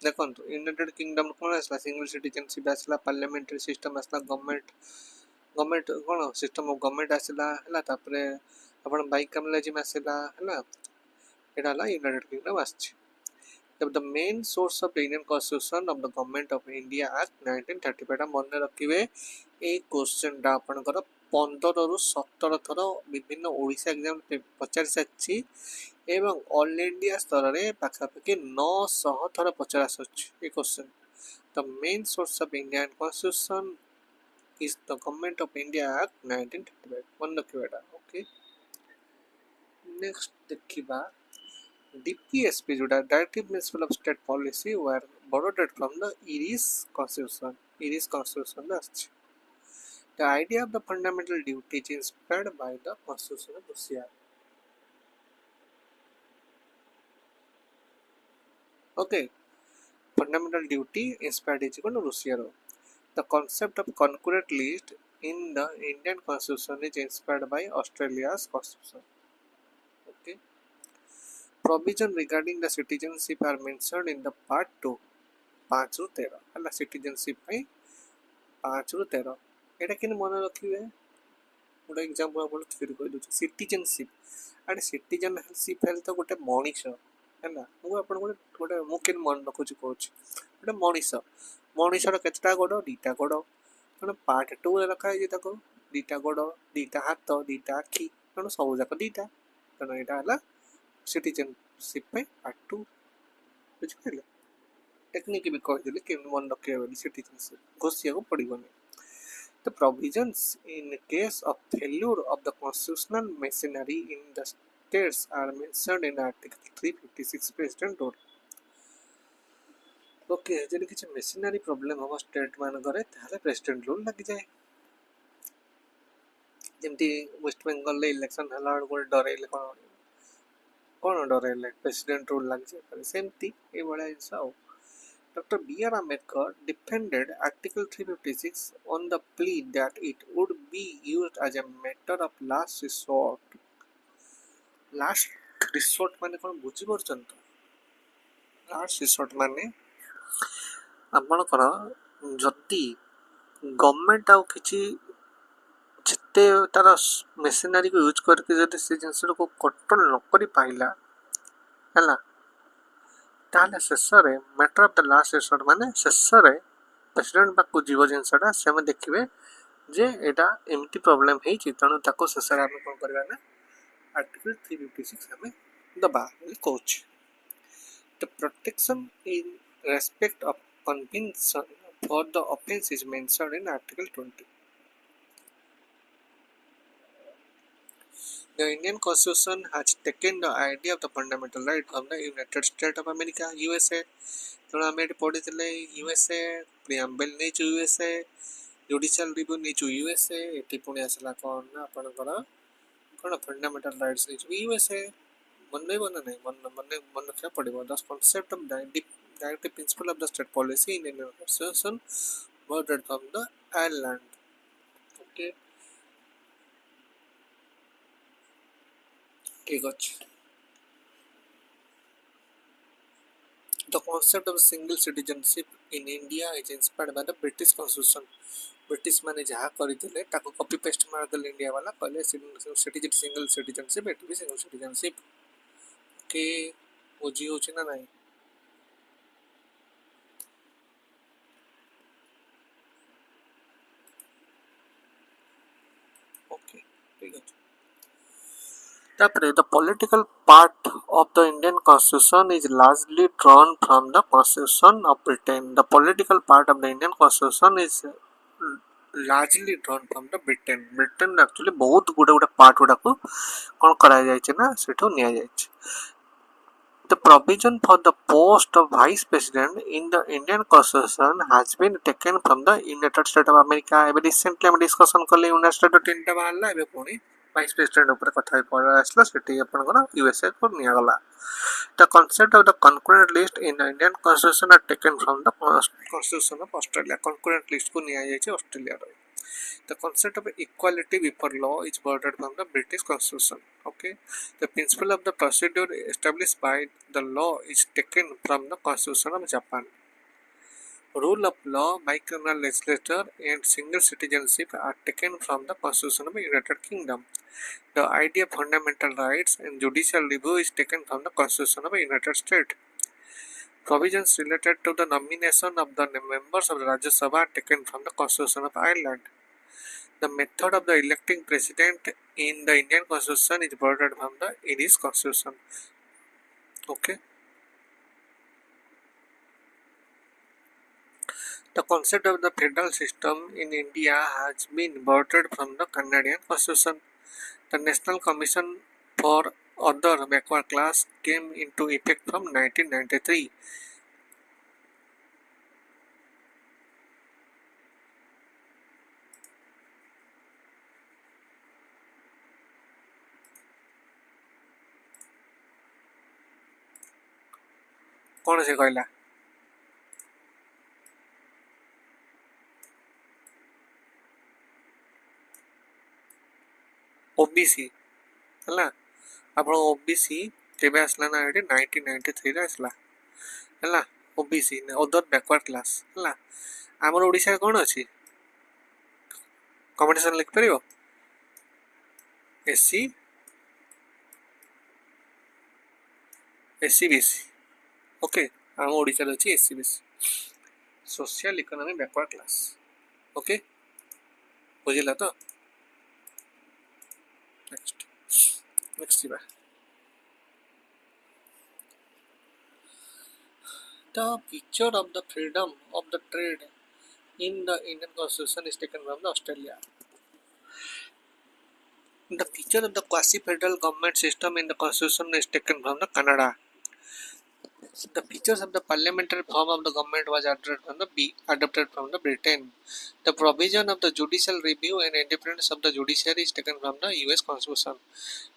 देखो United kingdom कौन आसला single citizenship आसला parliamentary system आसला government कौन system of government आसला हला तापरे आपण बाइकैमरलिज्म आसला हला एडा हला यूनाइटेड किंगडम आछि जब the main source of the Indian constitution of the government of India act 1935 मन रखिबे ए क्वेश्चन टा आपनकर 15 रु 17 थर विभिन्न ओडिशा एग्जाम पचार साछि एवं ऑल इंडिया स्तर रे पाखापाखि 900 थर पचार आछि a question the main source of Indian constitution is the government of India act 1935 मन रखिबेटा ओके नेक्स्ट देखिबा DPSP जोड़ा directive principle of state policy were borrowed from the Irish constitution that's the idea of the fundamental duty is inspired by the constitution of Russia okay fundamental duty inspired is equal to Russia the concept of concurrent list in the Indian constitution is inspired by Australia's constitution okay provision regarding the citizenship are mentioned in the part 2 5 ରୁ 13 हला citizenship पे 5 ରୁ 13 एटा केन मन रखिबे गोटे example बोल फिर कहि दउ citizenship आडे citizenship hello तो गोटे मनीष हला मु आपन गोटे मु केन मन रखुची कहूची गोटे मनीष मनीषर केतटा गोड़ दीटा गोड़ ତେଣୁ ପାର୍ଟ 2 ରଖା ହେଇଛି ତାକୁ ଦୁଇଟା ଗୋଡ଼, ଦୁଇଟା ହାତ, ଦୁଇଟା ଆଖି, ତେଣୁ ସବୁ ଯାକ ଦୁଇଟା, ତେଣୁ ଏଇଟା ହେଲା ସିଟିଜେନସିପ୍ ପାଇଁ ପାର୍ଟ 2। ବୁଝିପାରିଲେ? ଟେକ୍ନିକ୍ ବି କହିଦେଲି କେମିତି ମନେ ରଖିବେ ବୋଲି ସିଟିଜେନସିପ୍, ଘୋଷିବାକୁ ପଡ଼ିବନି। The provisions in case of failure of the constitutional machinery in the states are mentioned in Article 356 President Rule. Okay जब किसी मेसिनारी प्रॉब्लम हम स्टेट मान करे ताहले प्रेसिडेंट रूल लग जाए। जेमती वेस्ट बेंगल इलेक्शन हला गोटे डरेले कौन डरेले प्रेसिडेंट रूल लग जाए सेमती ए बड़ा जिनस आ। Dr. B.R. Ambedkar defended Article 356 on the plea that it would be used as a matter of last resort. Last resort माने कौन बुझी परछन तो? Last resort माने आपणकर जदि गवर्नमेंट आउ किछि जिते तार मेसिनरी को यूज करके जदि से जिनस को कंट्रोल न करि पाइला हैला ताहले शेषरे matter of the last resort माने शेषरे प्रेसिडेंट पाकु जीव जिनसटा से हम देखिबे जे एटा एमती प्रॉब्लम है तेणु ताको शेषरे आम कौन करवा ना आर्टिकल 356 हमें दबा coach the protection in respect of conviction for the offence is mentioned in article 20। The Indian Constitution has taken the idea of the fundamental right from the United States of America USA। ତେଣୁ ଆମେ ଏଠି ପଢ଼ିଥିଲେ USA, ପ୍ରିଆମ୍ବଲ୍ ନେଇଛୁ USA, judicial review ନେଇଛୁ USA, ଏଠି ପୁଣି ଆସିଲା କ'ଣ ନା ଆପଣଙ୍କର କ'ଣ ଫଣ୍ଡାମେଣ୍ଟାଲ ରାଇଟ୍ସ ନେଇଛୁ USA। ମନେ ରହିବ ନା ନାହିଁ ମନେ ରଖିବାକୁ ପଡ଼ିବ। The concept of directive principle of the state policy in Indian Constitution borrowed from the Ireland। Okay ठीक ଅଛି। The concept of single citizenship in India is inspired by the British Constitution। British माने जहाँ करथिले ताको copy paste मार देले India वाला कहले सिटीजन सिंगल सिटीजनशिप एट भी सिंगल सिटीजनशिप के बुझी होछि ना नहीं। ओके ठीक है। The political part of the Indian Constitution is largely drawn from the Constitution of Britain। The political part of the Indian Constitution is largely drawn from the Britain। Britain actually बहुत गुड़े part गुड़ा को कौन करा जायछि ना सेठो निया जायछि। The provision for the post of Vice President in the Indian Constitution has been taken from the United States of America। एबे recently हम डिस्कशन करले यूनाइटेड स्टेट तीनटा बाहरला एबे पुणी वाइस प्रेसिडेंट ऊपर कथा पड़ा आसला सेठी आपनकर यूएसए को निया गला। The concept of the concurrent list in the Indian Constitution are taken from the Constitution of Australia। concurrent list को निया जायछि ऑस्ट्रेलिया रो। The concept of equality before law is borrowed from the British Constitution। Okay, the principle of the procedure established by the law is taken from the Constitution of Japan। Rule of law, bicameral legislature, and single citizenship are taken from the Constitution of the United Kingdom। The idea of fundamental rights and judicial review is taken from the Constitution of the United States। Provisions related to the nomination of the members of the Rajya Sabha are taken from the Constitution of Ireland। The method of the electing president in the Indian Constitution is borrowed from the Irish Constitution। Okay. The concept of the federal system in India has been borrowed from the Canadian Constitution। The National Commission for Other Backward Class came into effect from 1993। कौन से कहला OBC है आप OBC केबे आसला ना ये 1993 रे आसला है ओबीसी अदर बैकवर्ड क्लास है आमर ओडिशा कौन अच्छी कॉम्पिटिशन लिख पार एससी एससी बीसी। ओके आम ओडिशा अच्छी SC BC social economy backward class. Okay बुझिला तो नेक्स्ट नेक्स्ट जीवा the picture of the freedom of the trade in the Indian constitution is taken from the Australia. The picture of the quasi-federal government system in the constitution is taken from the Canada. The features of the parliamentary form of the government was adopted from the Britain. The provision of the judicial review and independence of the judiciary is taken from the US Constitution.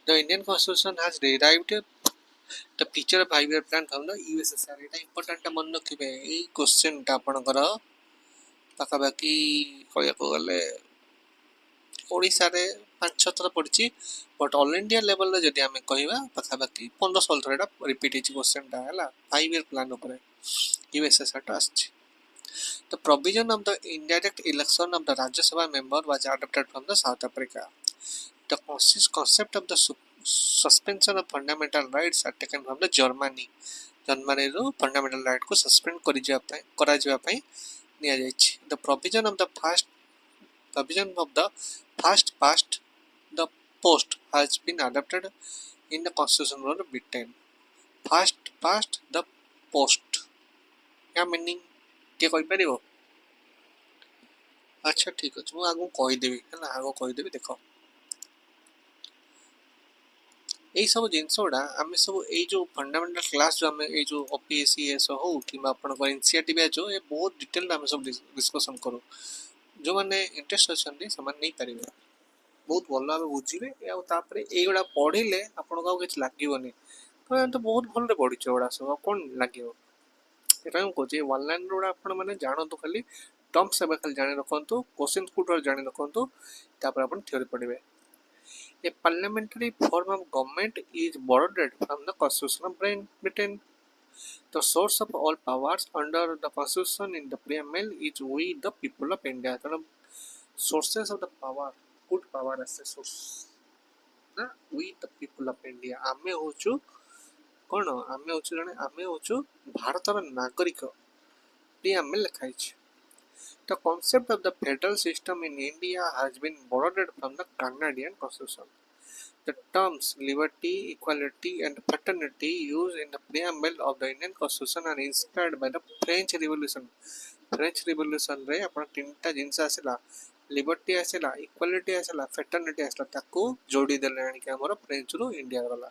The Indian Constitution has derived the feature of 5-year plan from the USSR. এটা ইম্পর্ଟାଣ୍ଟ ମନେ ରଖିବେ ଏଇ କ୍ୱେଶ୍ଚିନ୍ଟା ଆପଣଙ୍କର ପାଖାପାଖି କହିବାକୁ ଗଲେ ଓଡ଼ିଶାରେ 5-6 ଥର ପଡ଼ିଛି ବଟ୍ ଅଲ୍ ଇଣ୍ଡିଆ ଲେଭେଲରେ ଯଦି ଆମେ କହିବା ପାଖାପାଖି 15-16 ଥର ଏଇଟା ରିପିଟ୍ ହେଇଛି କ୍ୱେଶ୍ଚିନ୍ଟା ହେଲା 5-year plan ଉପରେ USSRଟା ଆସିଛି. The provision of the indirect election of the Rajya Sabha member was adopted from the South Africa. The concept of the suspension of fundamental rights are taken from the Germany. ଜର୍ମାନୀରୁ fundamental ରାଇଟ୍କୁ suspend କରାଯିବା ପାଇଁ ନିଆଯାଇଛି. The provision of the first past the post has been adopted in the constitution of Britain. First past the post या meaning କିଏ କହିପାରିବ? ଆଚ୍ଛା ଠିକ୍ ଅଛି ମୁଁ ଆଗକୁ କହିଦେବି ହେଲା ଆଗ କହିଦେବି ଦେଖ ଏଇ ସବୁ ଜିନିଷ ଗୁଡ଼ା ଆମେ ସବୁ ଏଇ ଯେଉଁ ଫଣ୍ଡାମେଣ୍ଟାଲ କ୍ଲାସ୍ ଯେଉଁ ଆମେ ଏଇ ଯେଉଁ OPSCS ହଉ କିମ୍ବା ଆପଣଙ୍କର NCERT ବ୍ୟାଚ୍ ହଉ ଏ ବହୁତ ଡିଟେଲରେ ଆମେ ସବୁ ଡିସ୍କସନ୍ କରୁ. ଯେଉଁମାନେ ଇଣ୍ଟରେଷ୍ଟ ଅଛନ୍ତି ସେମାନେ ନେଇପାରିବେ ବହୁତ ଭଲ ଭାବେ ବୁଝିବେ ଆଉ ତାପରେ ଏଇଗୁଡ଼ା ପଢ଼ିଲେ ଆପଣଙ୍କୁ ଆଉ କିଛି ଲାଗିବନି ତ ବହୁତ ଭଲରେ ପଢ଼ିଛ ଏଗୁଡ଼ା ସବୁ ଆଉ କ'ଣ ଲାଗିବ ସେଥିପାଇଁ ମୁଁ କହୁଛି ଅନଲାଇନ୍ ଗୁଡ଼ା ଆପଣମାନେ ଜାଣନ୍ତୁ ଖାଲି ଟର୍ମସ୍ ଏବେ ଖାଲି ଜାଣି ରଖନ୍ତୁ କ୍ୱେଶ୍ଚିନ୍ କୋଡ଼୍ ଜାଣି ରଖନ୍ତୁ ତାପରେ ଆପଣ ଥିଓରି ପଢ଼ିବେ. A parliamentary form of government is borrowed from the Constitution of Britain. The source of all powers under the Constitution in the preamble is we the people of India. The sources of the power, good power as a source. Na we the people of India. ଆମେ ହଉଛୁ କ'ଣ ଆମେ ହଉଛୁ ଭାରତର ନାଗରିକ preamble ଲେଖା ହେଇଛି. The concept of the federal system in India has been borrowed from the Canadian Constitution. The terms liberty, equality, and fraternity used in the preamble of the Indian Constitution are inspired by the French Revolution. French Revolution रे अपन तीनटा जिनस आसला liberty आसला equality आसला fraternity आसला ताको जोड़ी देले आनिक हमर फ्रेंच रु इंडिया गला.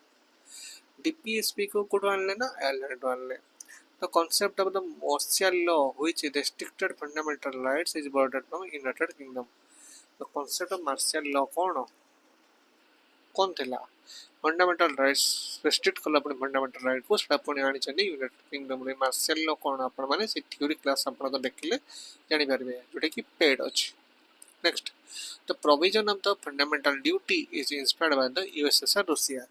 DPSP को कोड आनले ना Ireland आनले. The concept of the martial law which restricted fundamental rights is borrowed from United Kingdom. The concept of martial law कौन थिला फंडामेंटल राइट्स रेस्ट्रिक्ट कला अपन फंडामेंटल राइट को सेटा पुणी आनी चंदी यूनाइटेड किंगडम रे मार्शल लॉ कोन अपन माने से थ्योरी क्लास अपन को देखिले जानि परबे जोटा कि पेड अछि. Next the provision of the fundamental duty is inspired by the USSR Russia.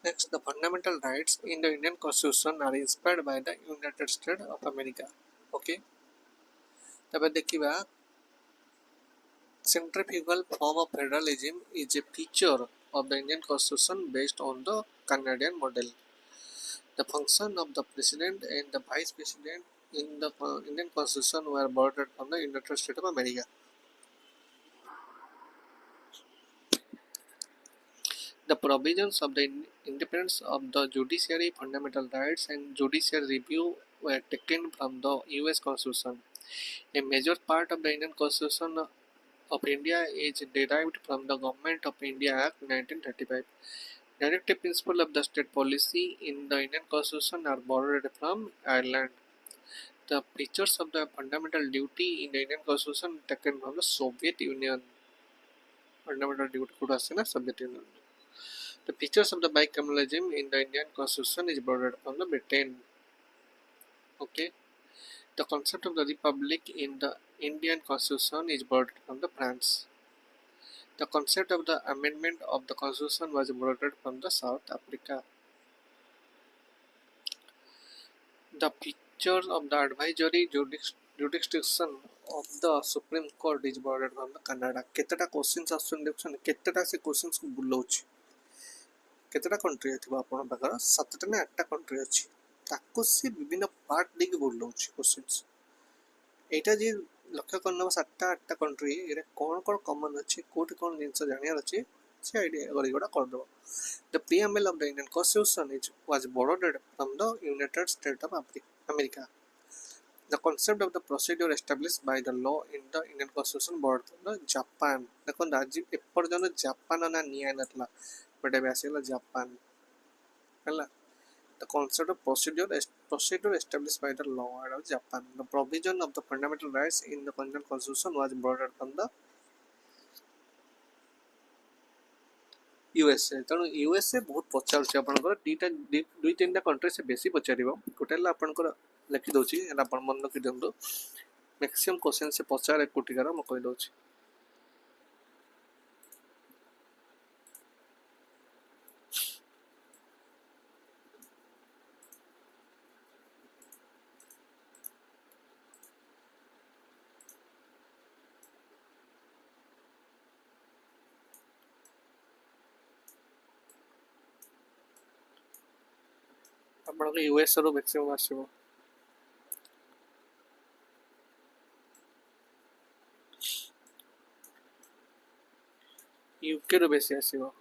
Next, the fundamental rights in the Indian Constitution are inspired by the United States of America. Okay. तब देखिबा centrifugal form of federalism is a feature of the Indian Constitution based on the Canadian model. The function of the president and the vice president in the Indian Constitution were borrowed from the United States of America. The provisions of the independence of the judiciary, fundamental rights, and judicial review were taken from the US Constitution. A major part of the Indian Constitution of India is derived from the Government of India Act 1935. Directive principles of the state policy in the Indian Constitution are borrowed from Ireland. The features of the fundamental duty in the Indian Constitution taken from the Soviet Union. Fundamental duty could have seen a Soviet Union. The features of the bicameralism in the Indian Constitution is borrowed from the Britain. Okay. The concept of the republic in the Indian Constitution is borrowed from the France. The concept of the amendment of the Constitution was borrowed from the South Africa. The features of the advisory jurisdiction of the Supreme Court is borrowed from the Canada. केतेटा questions आछन देखछन केतेटा से questions को बुलाउछ केतेटा country थिबा आपण पाखर 7टा ना 8टा country अछि ताको से विभिन्न पार्ट देके बुलाउछ क्वेश्चंस एटा जे लक्ष्य करने 7-8 कंट्री ये कौन कौन कॉमन अच्छी कोटी कौन जिनस जानियार अच्छी से आइडिया गोटा करदेव the preamble of the Indian constitution is was borrowed from the United State of America the concept of the procedure established by the law in the Indian constitution borrowed from the Japan देखो आज एपर्यंत Japan ना निया नथला but ଏବେ ଆସିଲା Japan ହେଲା the concept of procedure established by the law of Japan the provision of the fundamental rights in the Indian constitution was borrowed from the USA तेणु USA बहुत पचार आपंकर दुई तीन कंट्री से बेसी पचार गोटे आपंकर लिखिदे आप मन रखी दिखाँ मैक्सिमम क्वेश्चन से पचार कोटिकार मैं कहीदे आप यूएस रु मैक्सिमम आसो यूके रु बेसी आसो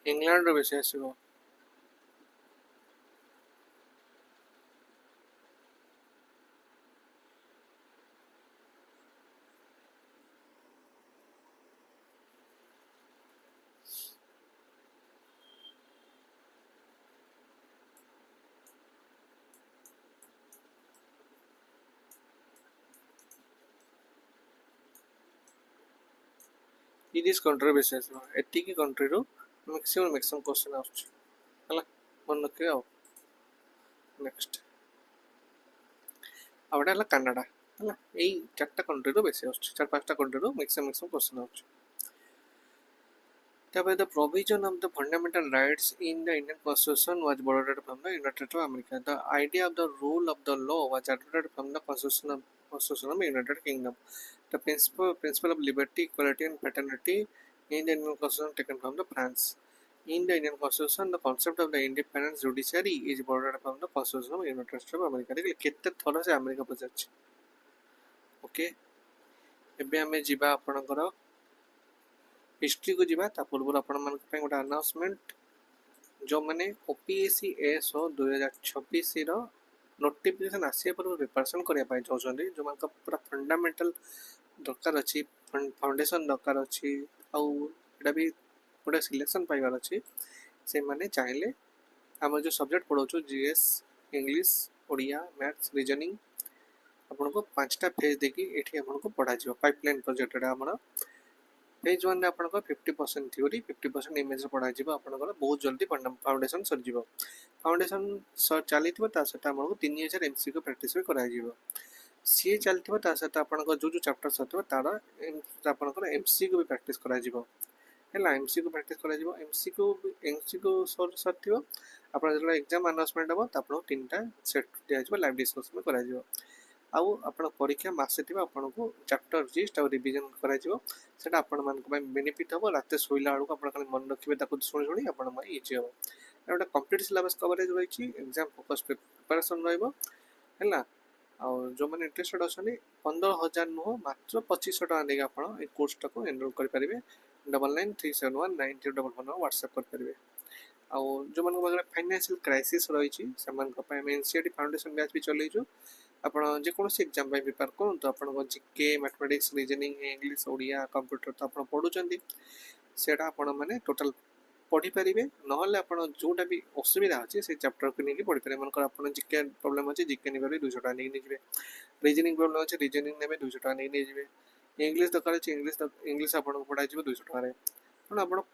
इंग्लैंड रु बेसी आसो तीस कंट्री बेसी आसो एति कंट्री रु मैक्सिमम क्वेश्चन आसला मन रखिए आओ नेक्स्ट आउटा है कनाडा है यही 4टा कंट्री रु बेसी आसो 4-5टा कंट्री रु मैक्सिमम क्वेश्चन आसो the provision of the fundamental rights in the Indian Constitution was borrowed from the United States of America. The idea of the rule of the law was adopted from the Constitution of United Kingdom. The principle of liberty, equality, and fraternity in the Indian Constitution taken from the France. In the Indian Constitution, the concept of the independent judiciary is borrowed from the Constitution of United States of America. देखिए कितने थोड़ा से America पचार okay एबे हमें जीवा आपनकर history को जीवा ता पूर्व आपण मान गोटे अनाउंसमेंट जो मैंने ओपीएससी एसओ 2026 रो नोटिफिकेशन आसिया पूर्व प्रिपरेशन करने चाहते जो मान पूरा फंडामेंटल दरकार अच्छी फाउंडेशन दरकार अच्छी आउटा भी गोटे सिलेक्शन पाइबार अच्छी से मैंने चाहिए आम जो सब्जेक्ट पढ़ाऊँ GS English Odia maths reasoning आपन को 5टा फेज देखी एठी आपन को पढ़ा जिवो पाइपलाइन प्रोजेक्ट हमर फेज 1 आपन को 50% थ्योरी 50% इमेज पढ़ा जिवो आपन को बहुत जल्दी फाउंडेशन सर जिवो फाउंडेशन सर चली ता सटा हमन को 3000 एमसीक्यू प्रैक्टिस भी करा जिवो सी चलथिबो ता सटा आपन को जो चैप्टर सतो तार आपन को एमसीक्यू भी प्रैक्टिस करा जिवो है एमसीक्यू प्रैक्टिस करा एमसीक्यू सर आप एग्जाम अनाउंसमेंट हम तो आपको 3टा सेट दिया लाइव डिस्कसन करा आउ आपण परीक्षा मासे थी आपन को चैप्टर जिस्ट और रिवीजन करा सेटा आपण मान को बेनिफिट हम रात शोला बेलू आप मन रखिए शुणी शुणी आपण इजी हम गोटे कंप्लीट सिलेबस कवरेज रही एग्जाम फोकस प्रिपरेशन रहा जो मैंने इंटरेस्टेड अच्छा 15,000 नुह मात्र 2500 टका देगा आप कोर्स टाक एनरोल करेंगे 9937192211 व्हाट्सएप करेंगे आउ जो मान फाइनेंशियल क्राइसिस रही एनसीईआरटी फाउंडेशन बैच भी चलू आप जेकोसी एग्जाम प्रिपेयर करूँ आप GK mathematics reasoning English Odia computer तो आप पढ़ुं सेटा आपण मैंने टोटाल पढ़ी पारे ना आप जोटा भी असुविधा अच्छे से चैप्टर को लेकिन पढ़ी पारे मन आप जीके प्रोब्लेम अच्छे जीके नहीं 200 टका नहीं रीजनिंग प्रोब्लेम अच्छे रीजनिंग ने 200 टका नहीं इंग्लिश दरकार अच्छे इंग्लिश आपको पढ़ा 200 टकर तेणु आप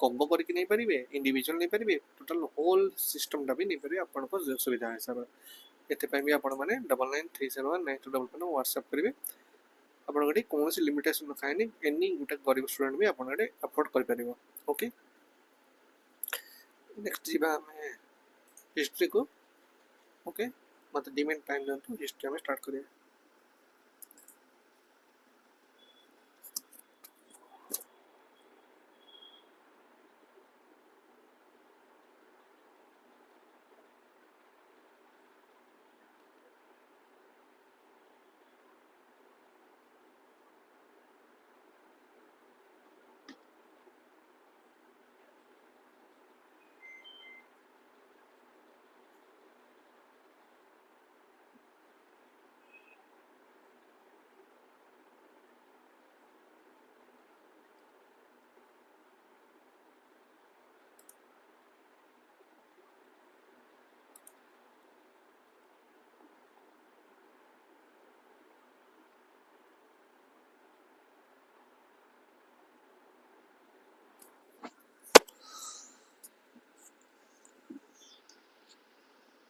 कम्बो करके नहीं पारे इंडिविजुअल नहीं पारे टोटाल होल सिस्टमटा भी नहीं पारे आपको सुविधा हिसाब से भी आपण मैंने 9937192211 व्हाट्सएप करेंगे आपड़ी कौन लिमिटेशन रखा है एनी गोटे गरीब स्टूडेंट भी आपड़े अफोर्ड कर ओके नेक्स्ट जीवा हिस्ट्री को ओके मत 2 मिनट टाइम दिंतु हिस्ट्री में स्टार्ट करिए।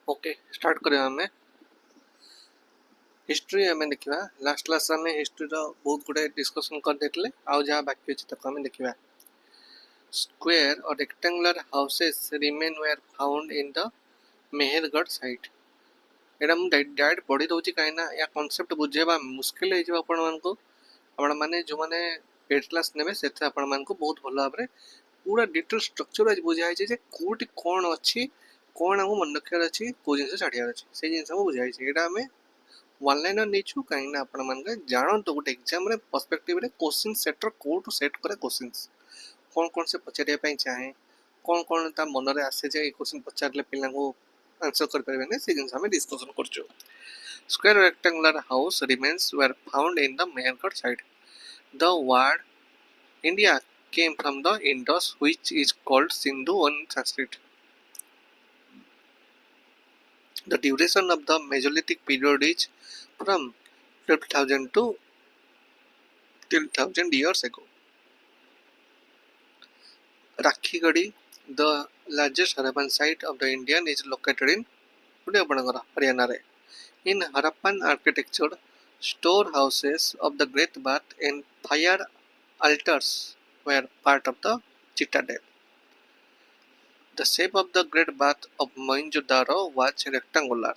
ओके स्टार्ट करिया हमें हिस्ट्री हमें देखिबा। लास्ट क्लास में हिस्ट्री रो बहुत गुडे डिस्कशन कर देथिले आ जहाँ बाकी अछि तक हमें देखिबा। Square or rectangular houses remain were found in the Mehrgarh site. एडा मु डायरेक्ट पढ़ी दउची काहे ना या कांसेप्ट बुझेबा मुश्किल है जे आपण मानको आपण माने जो माने पेड क्लास नेबे सेथे आपण मानको बहुत भलो भाबरे पूरा डिटेल स्ट्रक्चर आज बुझाई जे कोठी कोन अछि कोन हमु मन रखियार अछि को जिंस छाडियार अछि से जिंस हमु बुझाई छै। एडा हमें वन लाइनर नेछु काहे ना आपण मानके जानो तो गुटे एग्जाम रे पर्सपेक्टिव रे क्वेश्चन सेटर को टू सेट करे क्वेश्चंस कौन कौन से पचारिया ପାଇଁ चाहे कौन कौन ता मन रे आसे जे क्वेश्चन पचारले पिला को आंसर कर परबे ने से जिंस हमें डिस्कशन करछु। Square rectangular house remains were found in the Mehergarh site. The word India came from the Indus, which is called Sindhu in Sanskrit. The duration of the Mesolithic period is from 12,000 to 10,000 years ago. Rakhigadi, the largest Harappan site of the Indian, is located in Haryana. In Harappan architecture, storehouses of the Great Bath and fire altars were part of the citadel. The shape of the Great Bath of Mohenjo-daro was rectangular.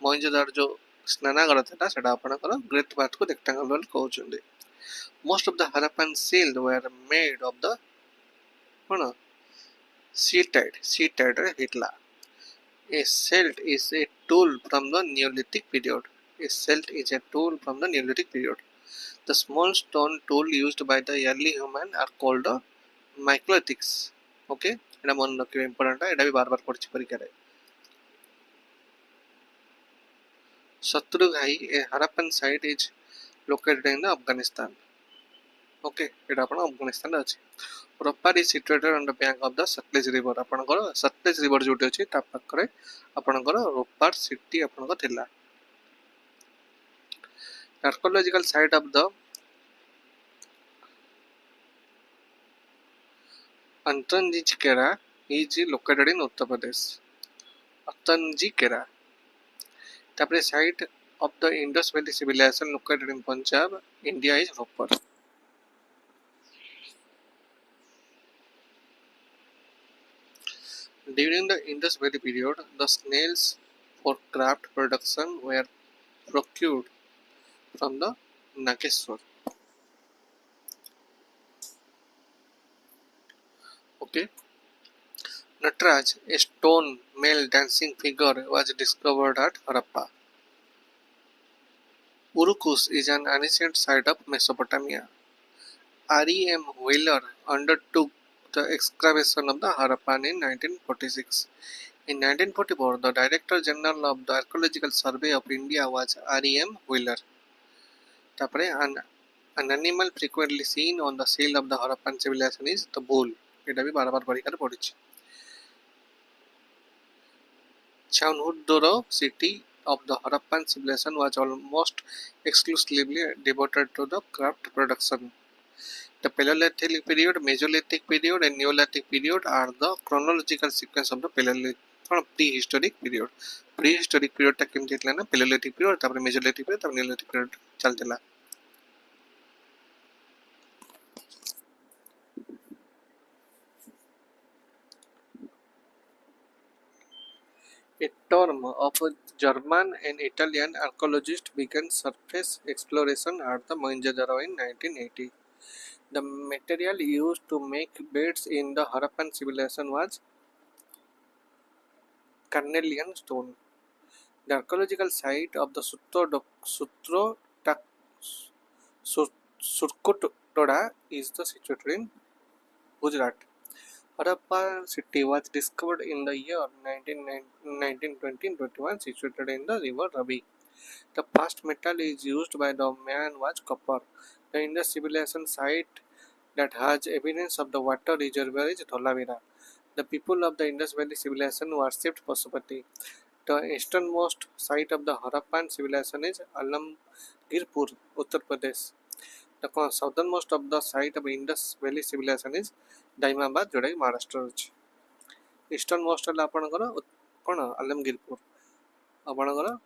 Mohenjo-daro जो स्नानागार था सेटा आपनकर Great Bath को rectangular कहउछन्ते. Most of the Harappan seals were made of the cone sea-tide रे हिटला. A celt is a tool from the Neolithic period. A celt is a tool from the Neolithic period. The small stone tool used by the early human are called the microlithics. Okay, एटा मन रखिबे important है, एटा भी बार-बार पढ़छि परीक्षा रे. Shatrughahi, a Harappan site, is located in Afghanistan. Okay, एटा आपण अफगानिस्तान अछि. Ropar is situated on the bank of the Satluj river. आपनकर सतलेज river Jote अछि ता पाखरे आपनकर रोपार सिटी आपनकर थिला. Archaeological site of the Antanjikera is located in Uttar Pradesh. Antanjikera. The site of the Indus Valley civilization located in Punjab, India is Ropar. During the Indus Valley period, the snails for craft production were procured from the Nageshwar. Okay. Nataraj, a stone male dancing figure, was discovered at Harappa. Urukus is an ancient site of Mesopotamia. R.E.M. Wheeler undertook the excavation of the Harappan in 1946. In 1944, the Director General of the Archaeological Survey of India was R.E.M. Wheeler. An animal frequently seen on the seal of the Harappan civilization is the bull. एटा भी बार-बार परीक्षा रे पढिछि. Chaunhudoro city of the Harappan civilization was almost exclusively devoted to the craft production. The Paleolithic period, Mesolithic period, and Neolithic period are the chronological sequence of the Paleolithic prehistoric period. Prehistoric period टा केमति थिला ना Paleolithic period तापर Mesolithic period तापर Neolithic period चलतिला. A term of German and Italian archaeologists began surface exploration at the Mohenjo-daro in 1980. The material used to make beds in the Harappan civilization was carnelian stone. The archaeological site of the Surkutoda is situated in Gujarat. Harappa city was discovered in the year 1920-21, situated in the river Ravi. The first metal is used by the man was copper. The Indus civilization site that has evidence of the water reservoir is Dholavira. The people of the Indus Valley civilization worshipped Pasupati. The easternmost site of the Harappan civilization is Alamgirpur, Uttar Pradesh. The southernmost of the site of Indus Valley civilization is Daimabad, जोटा कि महाराष्ट्र अछि. Easternmost है आपनकर कोन आलमगीरपुर. आपनकर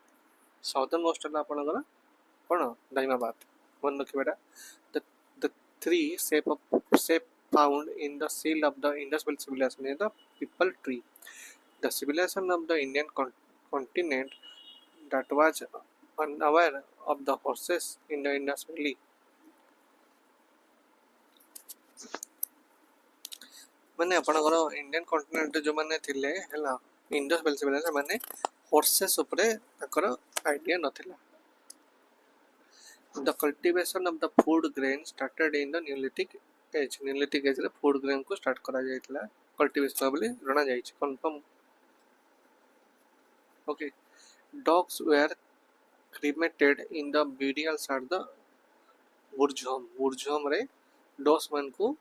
southernmost है आपनकर कोन Daimabad. मन रखिबेटा. The three shape found in the seal of the Indus Valley civilization is the people tree. The civilization of the Indian continent that was unaware of the horses in the Indus Valley. माने आपनकर Indian continent जो माने थिले हैला Indus valley civilisation माने horses ऊपरे ताकर idea नथिला. The cultivation of the food grain started in the Neolithic age. Neolithic age रे food grain को स्टार्ट करा जायतिला कल्टीवेशन बोली रणा जायछि confirm. Okay. Dogs were cremated in the burials at the Burjhom रे dogs मान को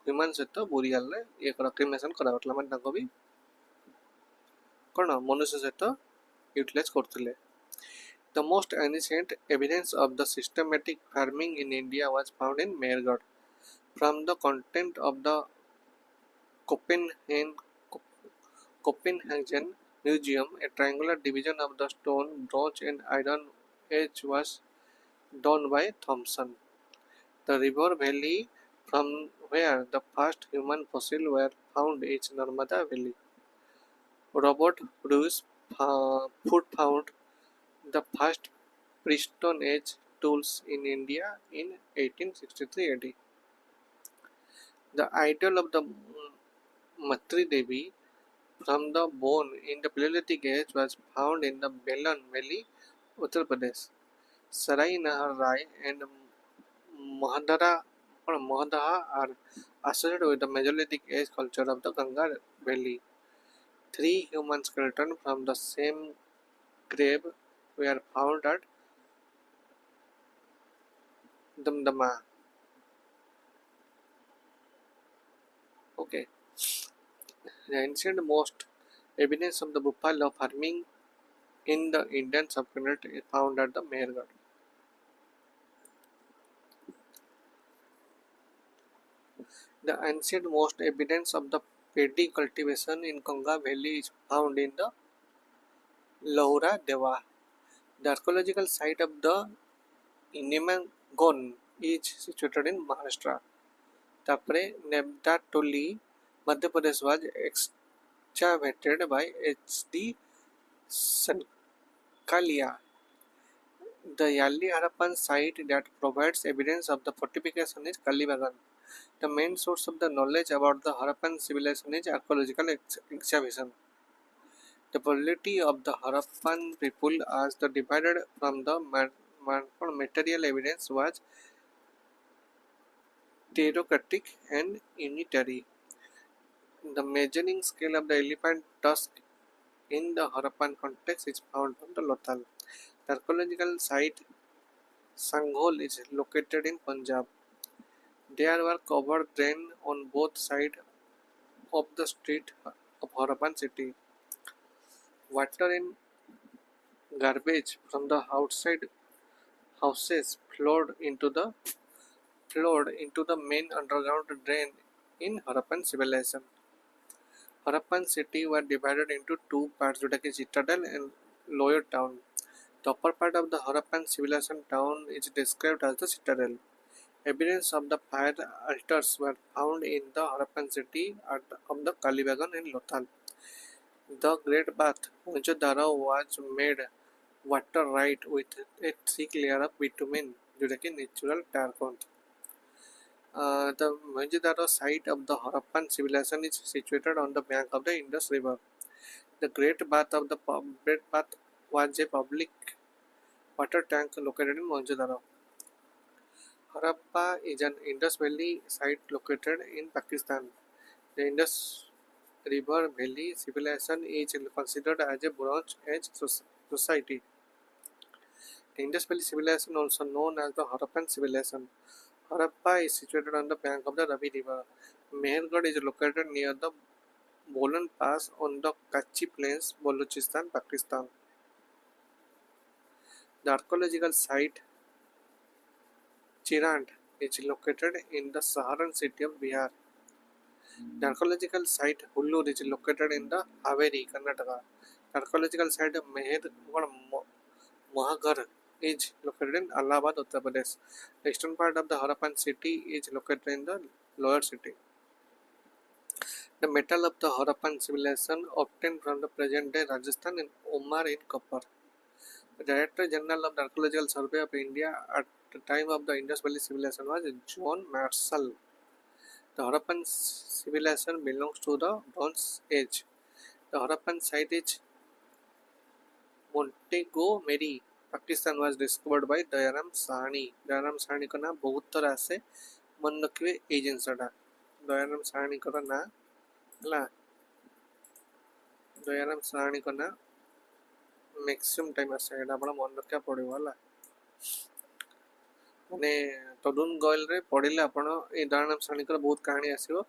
विमान सहित बुरियाल रे एक क्रिमेशन करा होतला माने ताको भी कोन मनुष्य सहित यूटिलाइज करथिले. The most ancient evidence of the systematic farming in India was found in Mehrgarh. From the content of the Copenhagen Museum, a triangular division of the stone, bronze and iron age was done by Thompson. The river valley from where the first human fossils were found is Narmada Valley. Robert Bruce found the first pre-Stone Age tools in India in 1863 AD. The idol of the Matri Devi from the bone in the Paleolithic Age was found in the Belan Valley, Uttar Pradesh. Sarai Nahar Rai and Mahadaha are associated with the Mesolithic Age culture of the Ganga Valley. Three human skeletons from the same grave were found at Damdama. Okay. The ancient most evidence of the buffalo farming in the Indian subcontinent is found at the Mehrgarh. The ancient most evidence of the paddy cultivation in Ganga Valley is found in the Laura Deva. The archaeological site of the Inimangon is situated in Maharashtra. Tapre Nebdatoli, Madhya Pradesh was excavated by H.D. Sankalia. The Yali Harappan site that provides evidence of the fortification is Kalibagan. The main source of the knowledge about the Harappan civilization is archaeological excavation. The polity of the Harappan people as the divided from the material evidence was theocratic and unitary. The measuring scale of the elephant tusk in the Harappan context is found on the Lothal. The archaeological site Sanghol is located in Punjab. There were covered drains on both sides of the street of Harappan city. Water and garbage from the outside houses flowed into the main underground drain in Harappan civilization. Harappan city were divided into two parts, जोटा कि citadel and lower town. The upper part of the Harappan civilization town is described as the citadel. Evidence of the fire altars were found in the Harappan city of the Kalibagan and Lothal. The Great Bath Mohenjo-daro was made water right with a thick layer of bitumen जोटा कि natural टारकोन. The Mohenjo-daro site of the Harappan civilization is situated on the bank of the Indus River. The Great Bath of the Great Bath was a public water tank located in Mohenjo-daro. Harappa is an Indus Valley site located in Pakistan. The Indus River Valley civilization is considered as a Bronze Age society. The Indus Valley civilization, also known as the Harappan civilization. Harappa is situated on the bank of the Ravi River. Mehergarh is located near the Bolan Pass on the Kachi Plains, Balochistan, Pakistan. The archaeological site Chirand is located in the Saharan city of Bihar. The archaeological site Hullur is located in the Haveri, Karnataka. The archaeological site Mahaghar is located in Allahabad, Uttar Pradesh. The eastern part of the Harappan city is located in the lower city. The metal of the Harappan civilization obtained from the present day Rajasthan and Omar in copper. The Director General of the Archaeological Survey of India at the time of the Indus Valley civilization was John Marshall. The Harappan civilization belongs to the Bronze Age. The Harappan site is Montgomery, Pakistan was discovered by Dayaram Sahani. Dayaram Sahani का नाम बहुत तरह से मन रखिए एजेंसटा. दयाराम साहनी का ना ହେଲା दयाराम साहनी का ना मैक्सिमम टाइम आसे एटा आपण मन रखिया पड़िबो होला माने तरुण गोयल रे पढिले आपण ए दयाराम साहनी का बहुत कहानी आसीबो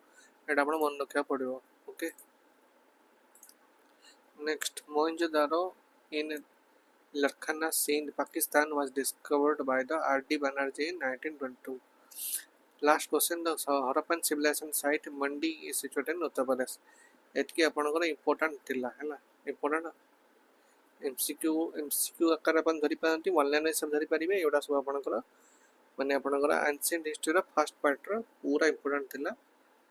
एटा आपण मन रखिया पड़िबो. Okay next Mohenjodaro in Larkana, Sindh, Pakistan was discovered by the R.D. Banerjee in 1922. Last question, the Harappan civilization site Mandi is situated in Uttar Pradesh. एतकी आपनकर इंपोर्टेंट थिला हैला इंपोर्टेंट एमसीक्यू आकार अपन धरि पारंती ऑनलाइन सब धरि परिबे एडा सब आपनकर माने आपनकर ancient history row first part रो पूरा इंपोर्टेंट थिला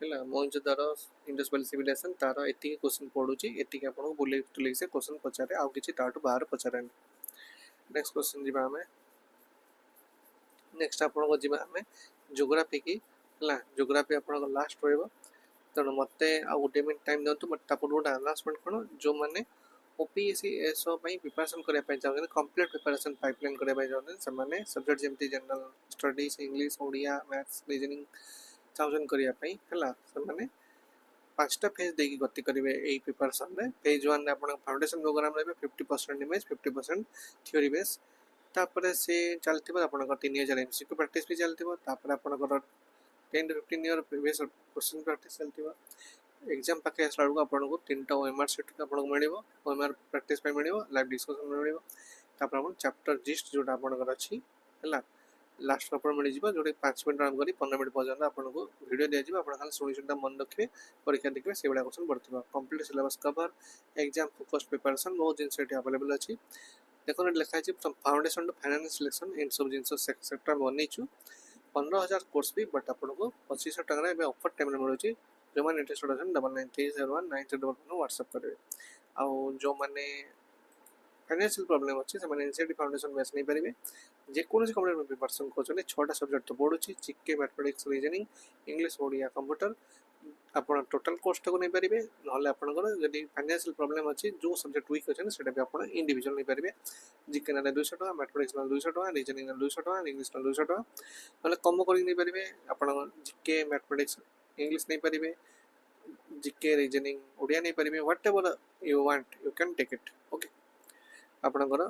हैला मोहनजोदारो इंडस वैली सिविलाइजेशन तार एति क्वेश्चन पढुची एति के आपन बुले तुले से क्वेश्चन पचारे आ किछि ताटु बाहर पचारे. नेक्स्ट क्वेश्चन जिबा हमें नेक्स्ट आपन को जिबा हमें ज्योग्राफी की हैला ज्योग्राफी आपन को लास्ट रहबो तण मते आ गुटे मिनिट टाइम दंतु बट तापर गोटा अनाउंसमेंट कोन जो माने ओपीएससी एसओ पई प्रिपरेशन करे पय चाहन कंप्लीट प्रिपरेशन पाइपलाइन करे पय चाहन से माने सब्जेक्ट जेमति general studies English Odia maths reasoning चाहन करिया पय हला से माने पांचटा फेज देकी गति करिवे एई प्रिपरेशन रे. फेज 1 रे आपन फाउंडेशन प्रोग्राम रे 50% इमेज 50% थ्योरी बेस तापर से चलतिबो आपन को 3000 एमसीक्यू प्रैक्टिस भी चलतिबो तापर आपन को 10 to 15 year previous question practice चलतिबो. एग्जाम पाके आसला को आपन को 3टा ओएमआर सेट आपन को मिलिबो ओएमआर प्रैक्टिस पे मिलिबो लाइव डिस्कशन मिलिबो तापर आपन चैप्टर जिस्ट जोटा आपन को अछि हला लास्ट अपन मिल जिबो जोटे 5 मिनिट आराम करी 15 मिनिट पर्यंत आपन को वीडियो दे जिबो आपन खाली सुनि सुनता मन रखिबे परीक्षा देखबे से बडा क्वेश्चन पड़थिबो. Complete syllabus cover exam focus preparation बहुत जिंस एटी अवेलेबल अछि देखो लिखा अछि foundation to finance selection in सब जिंस सेक्टर बनेछु 15000 कोर्स भी बट आपन को 2500 टका रे ऑफर टाइम रे मिलुछि जो माने इंटरेस्टेड अछन 99301931 व्हाट्सएप करबे आ जो माने फाइनेंशियल प्रॉब्लम अछि से माने एनसीईटी फाउंडेशन बेस नहीं परिबे जे कोनोसी कंप्लीट प्रिपरेशन कोचने 6टा सब्जेक्ट तो पढुछि GK mathematics reasoning English Odia computer आपण टोटल कोर्स को नहीं परिबे नहले आपण को यदि फाइनेंशियल प्रॉब्लम अछि जो सब्जेक्ट वीक अछि सेटा भी आपण इंडिविजुअल नहीं परिबे जीके ना 200 टका मैथमेटिक्स ना 200 टका रीजनिंग ना 200 टका इंग्लिश ना 200 टका नहले कम करि नहीं परिबे आपण जीके मैथमेटिक्स इंग्लिश नहीं परिबे जीके रीजनिंग ओडिया नहीं परिबे whatever you want you can take it. Okay आपनकर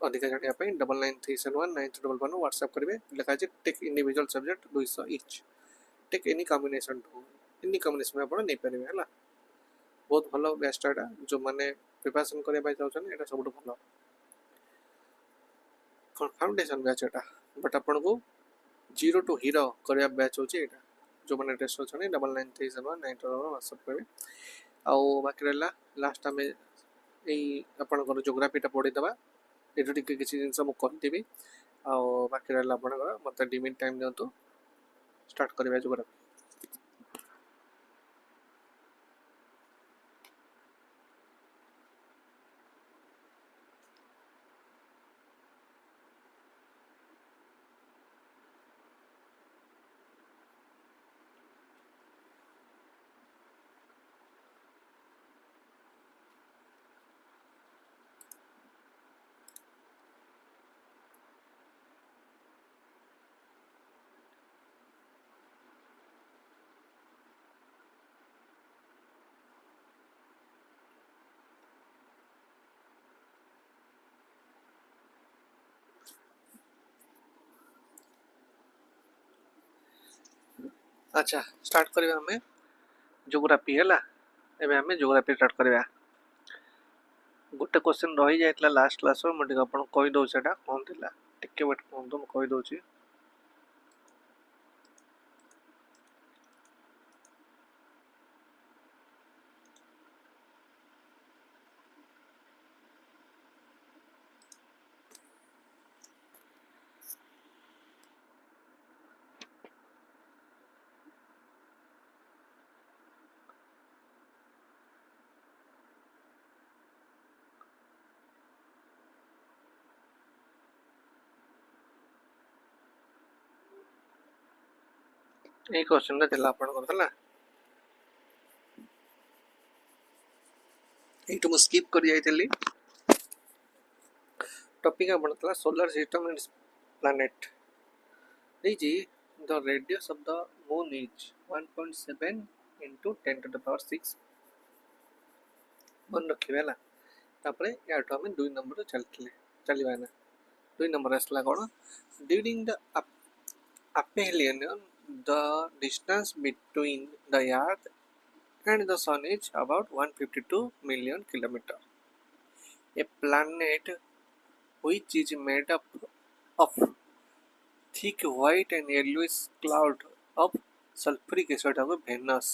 अधिक जानिया पई 99371931 व्हाट्सएप करिवे लिखा अछि take individual subject 200 each take any combination में आपण नै परिवे हला बहुत भलो बेस्ट एटा जो माने प्रिपरेशन करे पई चाहछन एटा सबटु भलो फाउंडेशन बैच एटा बट आपण को जीरो टू हीरो करिया बैच होची एटा जो माने टेस्ट होछन 99371931 व्हाट्सएप करिवे आ बाकी रहला लास्ट में ए आपनकर ज्योग्राफीटा पढ़ी दबा एटू टिके किछि जिंस मु करथिबी आ बाकी रहला आपनकर मते डिमिट टाइम दियंतु स्टार्ट करबा ज्योग्राफी. अच्छा स्टार्ट करबा हमें ज्योग्राफी है एबे हमें ज्योग्राफी स्टार्ट करबा गोटे क्वेश्चन रही जाइतला लास्ट क्लास रो म आपन कहि दउ सेटा कोन थिला टिके वेट कोन तो म कहि दउची ए क्वेश्चन रे थिला आपन करथला एटु म स्किप कर जाइतली टॉपिक आपन थला सोलर सिस्टम एंड planet जी the radius of the moon is 1.7 into 10 to the power 6 मन रखिबे ला तापरे याठो हमें 2 नंबर चलथिले चलिबा ना 2 नंबर असला कोन during the aphelion the distance between the earth and the sun is about 152 million kilometer a planet which is made up of thick white and yellowish cloud of sulfuric acid of Venus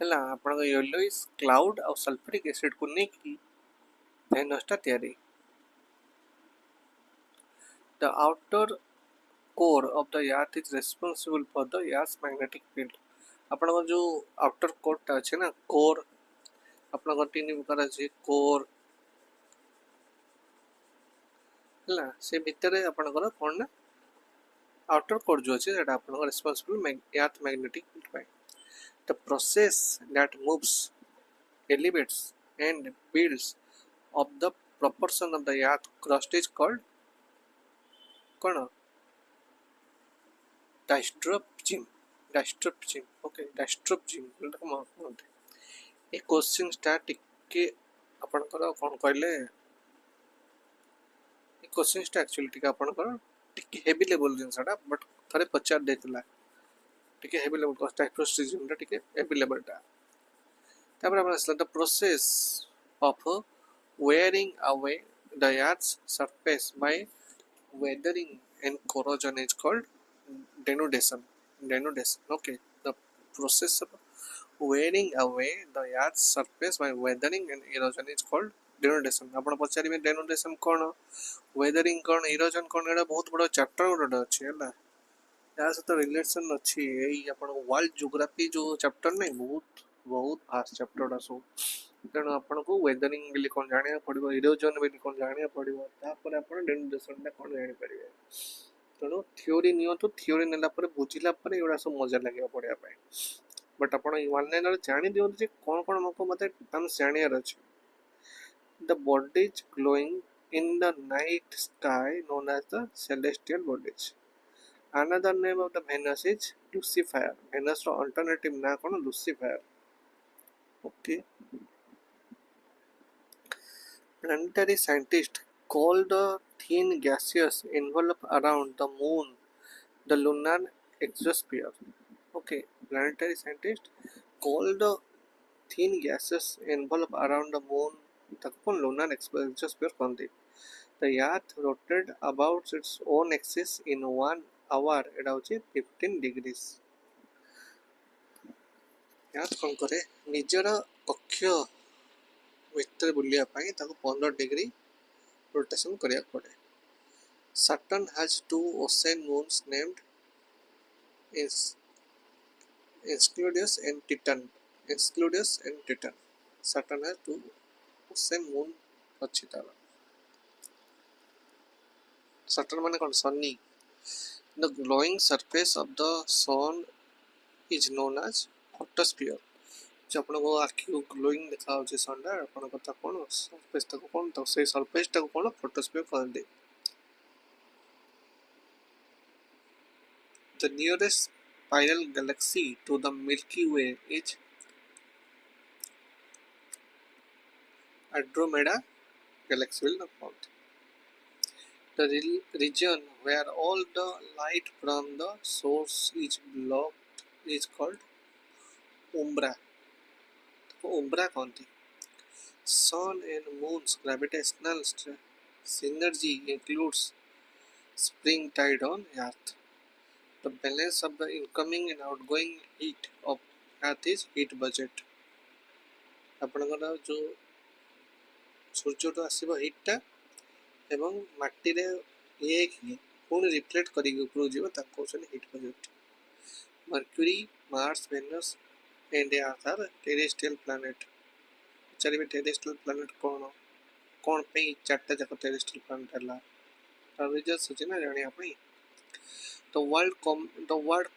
ହେଲା ଆପଣଙ୍କ yellowish cloud ଆଉ sulfuric acid को नेकी Venus टा तयारी the outer core of the earth is responsible for the earth's magnetic field ଆପଣଙ୍କ जो outer core टा ଅଛି ना core ଆପଣଙ୍କ तीन प्रकार ଅଛି core ହେଲା से भितरे ଆପଣଙ୍କର कोन ना outer core जो ଅଛି सेटा ଆପଣଙ୍କ responsible earth magnetic field ପାଇଁ the process that moves elevates and builds of the proportion of the earth crust is called कौन डायस्ट्रोफिज्म ओके डायस्ट्रोफिज्म ए क्वेश्चन स्टार्ट के आपनकर कोन कहले ए क्वेश्चन स्टार्ट एक्चुअली टिके आपनकर टिके हेवी लेवल जिनसटा बट थरे पचार देतला टिके हेवी लेवल कॉस्ट डायस्ट्रोफिज्म टा टिके हेवी लेवल टा तापर अपन असला the process of wearing away the earth's surface by weathering and corrosion is called denudation okay the process of wearing away the earth's surface by weathering and erosion is called denudation आपण पचारिबे denudation कोन weathering कोन erosion कोन एटा बहुत बड़ chapter गोटे अछि हैला या सहित relation अछि एई आपण वर्ल्ड ज्योग्राफी जो चैप्टर नै बहुत बहुत फास्ट चैप्टर सो तेणु आपन को वेदरिंग बिली कोन जानिया पड़िबो इरोजन बिली कोन जानिया पड़िबो तापर आपन डेनुडेशन ता कोन जानि परिबे तेणु थ्योरी नियो तो थ्योरी नेला पर बुझिला पर एडा सब मजा लागियो पड़िया पाए बट आपन वन लाइनर जानि दियो जे कोन कोन मको मते तम जानियार अछि the bodies glowing in the night sky known as the celestial bodies another name of the Venus is Lucifer Venus ro alternative na kono Lucifer okay planetary scientists call the thin gaseous envelope around the moon the lunar exosphere. Okay, planetary scientists call the thin gaseous envelope around the moon the lunar exosphere कहते the earth rotated about its own axis in 1 hour एटा होची 15 degrees earth कोन करे निजर कक्ष भीतर बुलिया पाई ताको 15 degree rotation करिया पड़े Saturn has two ocean moons named Enceladus and Titan Saturn has two ocean moon अछि तार Saturn माने कोन sunny the glowing surface of the sun is known as photosphere जो अपन को आखि को ग्लोइंग देखा होचे सनडा अपन को ता कोन सरफेस तक कोन तो से सरफेस तक कोन फोटोस्फियर कहंदे the nearest spiral galaxy to the Milky Way is Andromeda galaxy will not count The region where all the light from the source is blocked is called umbra. Umbra County. Sun and Moon's gravitational synergy includes spring tide on Earth. The balance of the incoming and outgoing heat of Earth is heat budget. ଆପଣଙ୍କର ଯେଉଁ ସୂର୍ଯ୍ୟଠୁ ଆସିବ ହିଟ୍ଟା ଏବଂ ମାଟିରେ ଇଏ ହେଇକି ପୁଣି reflect କରିକି ଉପରକୁ ଯିବ ତାକୁ କହୁଛନ୍ତି heat budget. Mercury, Mars, Venus and Earth are terrestrial planet. ପଚାରିବେ ଟେରେଷ୍ଟ୍ରିଆଲ ପ୍ଲାନେଟ୍ କ'ଣ ପାଇଁ ଚାରିଟା ଯାକ ଟେରେଷ୍ଟ୍ରିଆଲ ପ୍ଲାନେଟ୍ ହେଲା, ତାର ରିଜନ୍ସ ଅଛି ନା ଜାଣିବା ପାଇଁ। The word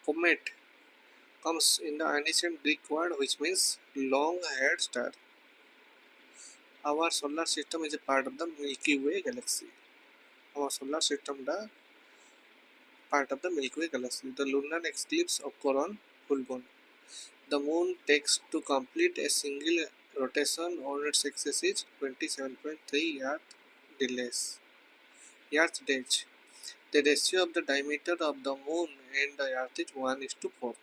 comet comes in the ancient Greek word which means long-haired star. Our solar system is a part of the Milky Way galaxy. Our solar system is part of the Milky Way galaxy. The lunar eclipse occurs on full moon. The moon takes to complete a single rotation on its axis is 27.3 Earth days. The ratio of the diameter of the moon and the earth is 1:4.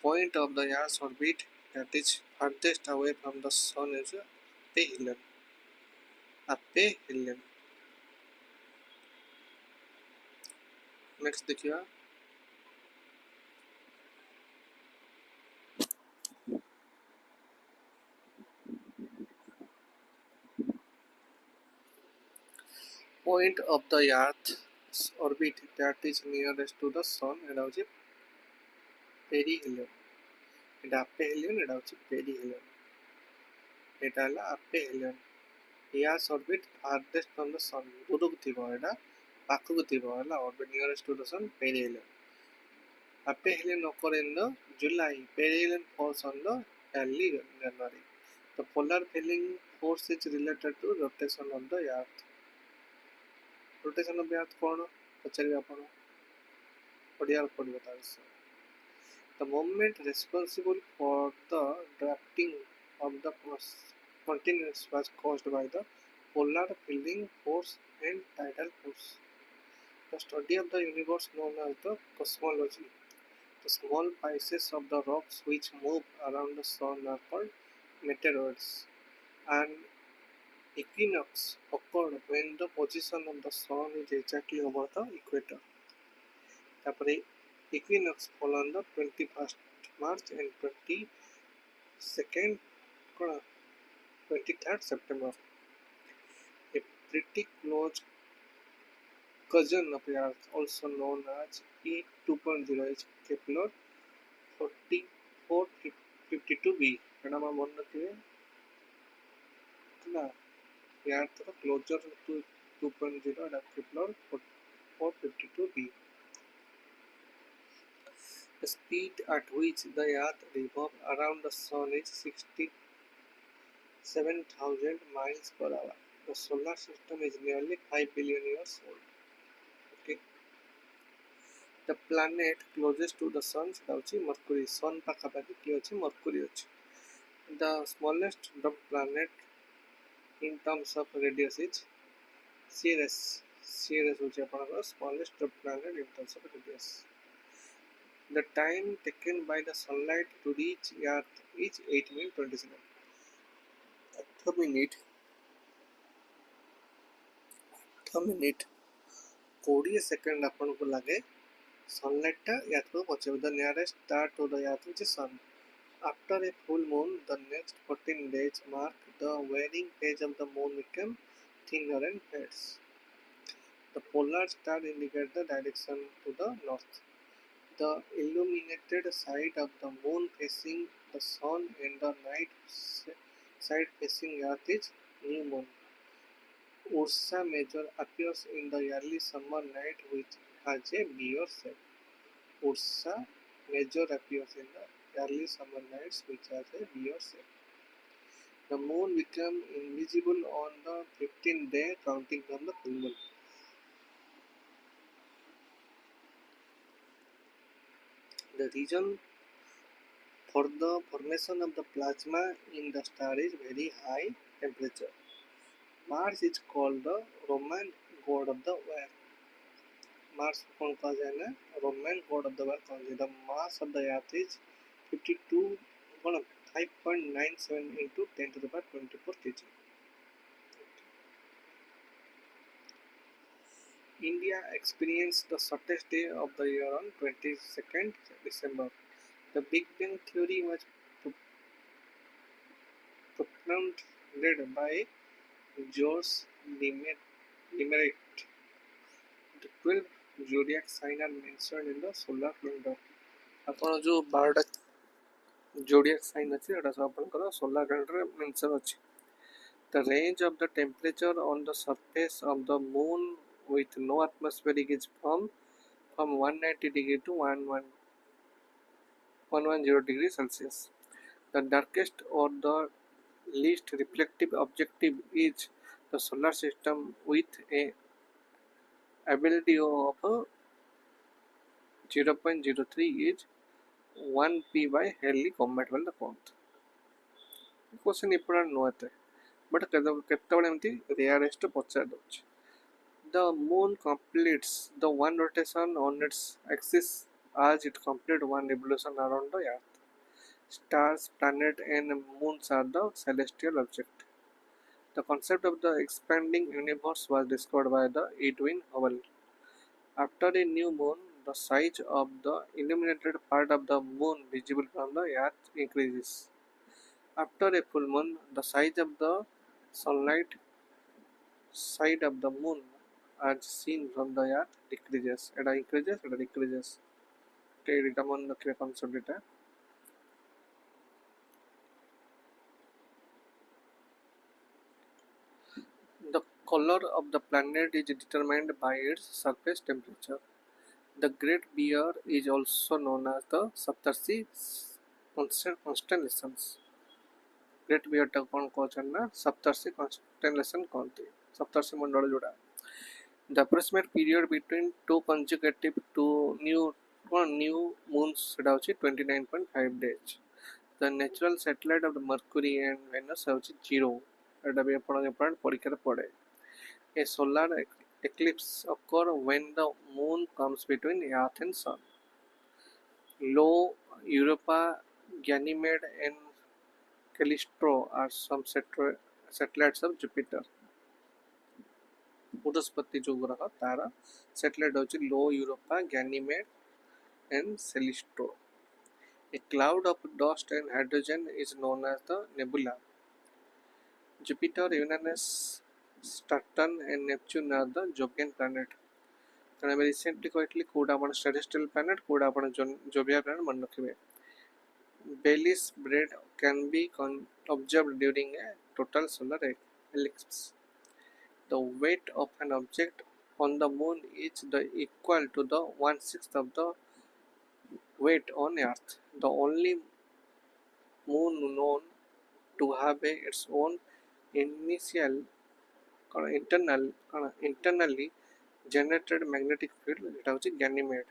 Point of the earth's orbit that is farthest away from the sun is aphelion. Aphelion. Next देखिए point of the earth's orbit that is nearest to the sun एटा होची perihelion. एटा aphelion एटा होची perihelion. एटा हला aphelion. Earth's orbit farthest from the sun दूरକୁ थिबो एटा पाखକୁ थिबो हला orbit nearest to the sun perihelion. Aphelion occurs in the July. Perihelion falls on the early January. The polar filling force is related to rotation of the earth. Rotation of the earth कौन पचारिए आपण पढ़िया पड़िबो तार से। The moment responsible for the drafting of the continents was caused by the polar filling force and tidal force. The study of the universe known as the cosmology. The small pieces of the rocks which move around the sun are called meteoroids. An equinox occurred when the position of the sun is exactly over the equator. तापरे equinox fall on the 21st March and 22nd 23rd September. A pretty close cousin of Earth, also known as E 2.0, is Kepler 4452b. एटा हम मन रखिए ना Earth closer to 2.0 Etah Kepler 452b. The speed at which the Earth revolves around the Sun is 67,000 miles per hour. The solar system is nearly 5 billion years old. Okay. The planet closest to the Sun is Mercury. Sun पाखापाखि किए अछि Mercury अछि. The smallest planet in terms of radius is Ceres. Ceres होछि आपनकर smallest planet in terms of radius. The time taken by the sunlight to reach Earth is 8 minutes 27. 8 minute 20 second आपनको लगे sunlight टा Earth को पहुंचे. The nearest star to the Earth is sun. After a full moon, the next 14 days mark the waning phase of the moon become thinner and fades. The polar star indicates the direction to the north. The illuminated side of the moon facing the sun and the night side facing Earth is new moon. Ursa Major appears in the early summer night which has a beer shape. Ursa Major appears in the early summer nights which has a beer shape. The moon becomes invisible on the 15th day counting from the full moon. The reason for the formation of the plasma in the star is very high temperature. Mars is called the Roman god of the war. Mars कौन कहा जाए ना Roman god of the war कहा जाए. The mass of the earth is 52 कौन 5.97 into 10 to the power 24 kg. India experienced the shortest day of the year on 22nd December. The Big Bang theory was propounded by George Limerick. The 12 zodiac signs are mentioned in the solar calendar. ଆପଣ जो 12ଟା zodiac sign ଅଛି ଏଟା ସବୁ ଆପଣଙ୍କର solar calendar ରେ mention ଅଛି. The range of the temperature on the surface of the moon with no atmosphere is from 190 degree to 110 degrees Celsius. The darkest or the least reflective object is the solar system with a ability of 0.03 is 1 p by Halley compatible the count. Question important नुहते but केतबेले एमती rarest Pachar दउछ. The moon completes the one rotation on its axis as it completes one revolution around the earth. Stars, planets and moons are the celestial objects. The concept of the expanding universe was discovered by the Edwin Hubble. After a new moon, the size of the illuminated part of the moon visible from the earth increases. After a full moon, the size of the sunlight side of the moon as seen from the earth decreases. It increases, it decreases. এটা মনে রাখবে concept এটা. The color of the planet is determined by its surface temperature. The Great Bear is also known as the Saptarshi constellations. Great Bear टा कौन कहते ना Saptarshi constellation कहते. Saptarshi मंडल जोड़ा. The approximate period between two consecutive new moons सेटा होची 29.5 days. The natural satellite of the Mercury and Venus होची 0. एटा भी अपन परीक्षा रे पड़े. A solar eclipse occurs when the moon comes between Earth and Sun. Io, Europa, Ganymede, and Callisto are some satellites of Jupiter. Brihaspati जो ग्रह तार satellite होची Io, Europa, Ganymede and Callisto. A cloud of dust and hydrogen is known as the nebula. Jupiter, Uranus, Saturn and Neptune are the Jovian planet. I recently कहली कोडा आपण celestial planet कोडा आपण Jovian planet मन रखिबे. Baily's bread can be observed during a total solar eclipse. The weight of an object on the moon is equal to the 1/6 of the weight on Earth. The only moon known to have its own internally generated magnetic field এটা হচ্ছে Ganymede.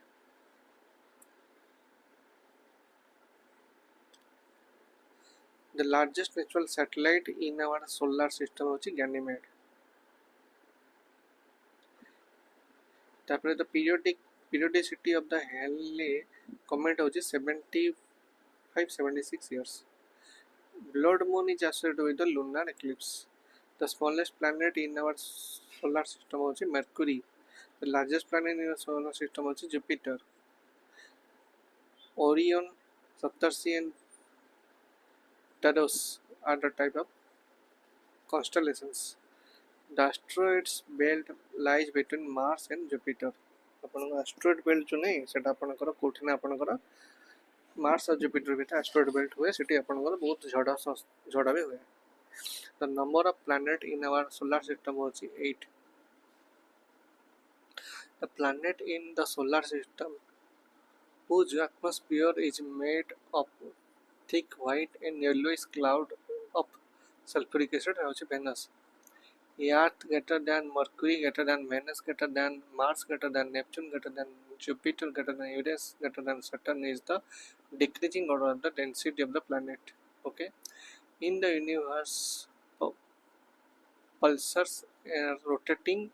The largest natural satellite in our solar system হচ্ছে Ganymede. তারপরে the periodicity of the Halley comet হচ্ছে 76 years. Blood moon is associated with the lunar eclipse. The smallest planet in our solar system is Mercury. The largest planet in our solar system is Jupiter. Orion, Saptarshi and Taurus are the type of constellations. The asteroids belt lies between Mars and Jupiter. ଆପଣଙ୍କ asteroid belt जो नहीं सेटा आपनकर कोठी ना आपनकर Mars और Jupiter भी asteroid belt हुए सेठी आपनकर बहुत झड़ा भी हुए. The number of planets in our solar system is 8. The planet in the solar system whose atmosphere is made of thick white and yellowish cloud of sulfuric acid is Venus. Earth greater than Mercury, greater than Venus, greater than Mars, greater than Neptune, greater than Jupiter, greater than Uranus, greater than Saturn is the decreasing order of the density of the planet. Okay. In the universe, pulsars are rotating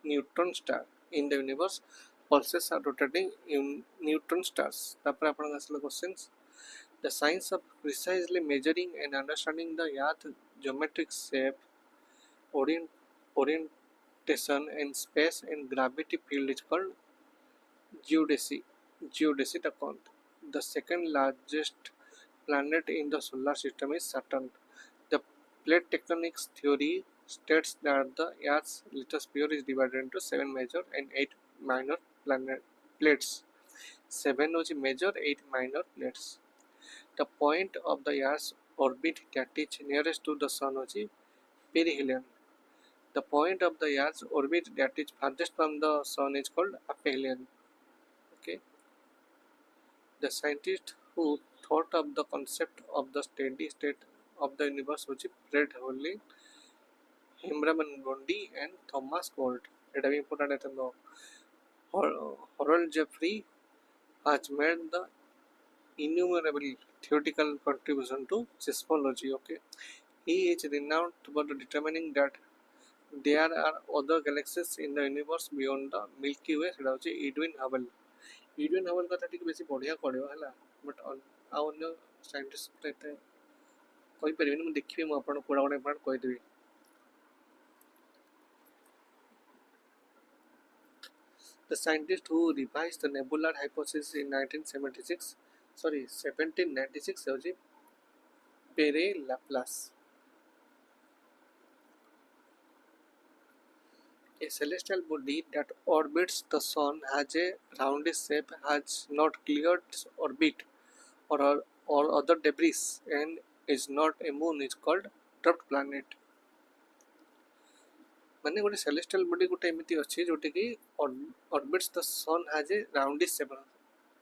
neutron star in the universe. Pulses are rotating in neutron stars. Tapre apan asla questions. The science of precisely measuring and understanding the Earth geometric shape, orient, orientation, and space and gravity field is called geodesy. Geodesy account. The second largest planet in the solar system is Saturn. The plate tectonics theory states that the Earth's lithosphere is divided into 7 major and 8 minor plates. 7 is major, 8 minor plates. The point of the Earth's orbit that is nearest to the Sun is perihelion. The point of the Earth's orbit that is farthest from the Sun is called aphelion. Okay. The scientist who thought of the concept of the steady state of the universe was Fred Hoyle, Himraman Bondi, and Thomas Gold. It is important to know. Harold Jeffrey has made the innumerable theoretical contribution to seismology. Okay, he is renowned for determining that there are other galaxies in the universe beyond the Milky Way. ସେଟା ହେଉଛି ଇଡୱିନ୍ Hubble. ଇଡୱିନ୍ Hubble କଥା ଟିକେ ବେଶୀ ପଢ଼ିବାକୁ ପଡ଼ିବ ହେଲା, but ଆଉ ଅନ୍ୟ ସାଇଣ୍ଟିଷ୍ଟ ଏତେ କହିପାରିବିନି, ମୁଁ ଦେଖିବି, ମୁଁ ଆପଣଙ୍କୁ କୋଉଟା ଗୋଟେ ଇମ୍ପୋର୍ଟାଣ୍ଟ କହିଦେବି। The scientist who revised the nebular hypothesis in 1796 ହେଉଛି Pere Laplace. A celestial body that orbits the sun has a roundish shape, has not cleared its orbit or other debris, and is not a moon is called dwarf planet. माने गोटे celestial body गोटे एमिति अछि जोटे कि orbits the sun has a roundish shape.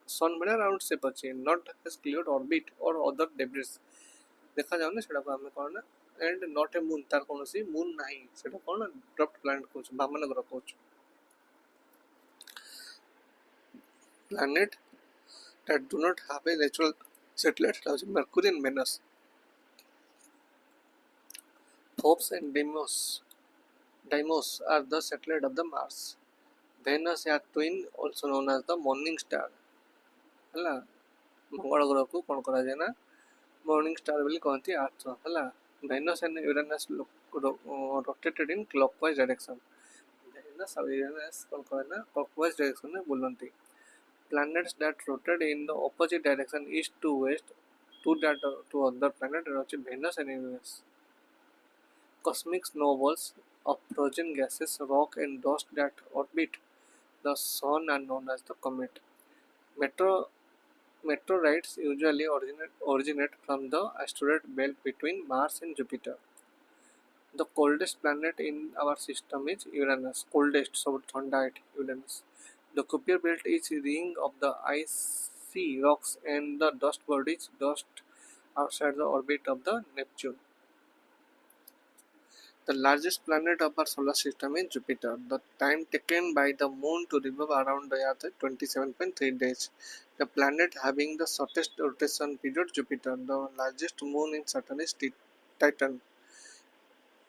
sun बड़ा round shape अछि, not has cleared orbit or other debris. देखा जाउ ना सेटा को हमें कोन ना and not a moon, तार कोनोसी moon नाही, सेटा कोन dwarf planet कोच वामन ग्रह coach. Planet that do not have a natural satellite like Mercury and Venus. Phobos and Deimos are the satellite of the Mars. Venus are twin, also known as the morning star. ହେଲା मंगल ग्रह को कौन करा जाए ना morning star बोली कहती अर्थ है। Venus and Uranus rotated in clockwise direction. Venus और Uranus कौन करा ना clockwise direction में बुलंती। Planets that rotate in the opposite direction east to west to other planet are Venus and Uranus. Cosmic snowballs of frozen gases, rock and dust that orbit the sun are known as the comet. Meteorites usually originate from the asteroid belt between Mars and Jupiter. The coldest planet in our system is Uranus. Coldest, so thanda Uranus. The Kuiper belt is a ring of the icy rocks, and the dust world is dust outside the orbit of the Neptune. The largest planet of our solar system is Jupiter. The time taken by the moon to revolve around the earth is 27.3 days. The planet having the shortest rotation period Jupiter. The largest moon in Saturn is Titan.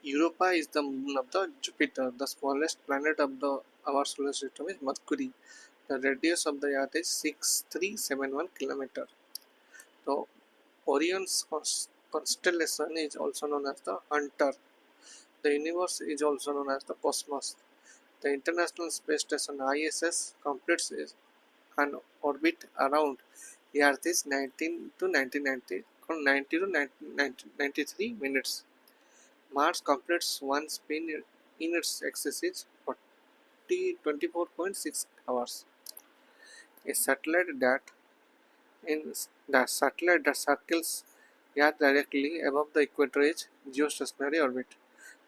Europa is the moon of the Jupiter. The smallest planet of our solar system is Mercury. The radius of the earth is 6371 km. So Orion's constellation is also known as the Hunter. The universe is also known as the cosmos. The International Space Station ISS completes an orbit around the Earth is 90 to 93 minutes. Mars completes one spin in its axis is 24.6 hours. A satellite that circles Earth directly above the equator is geostationary orbit.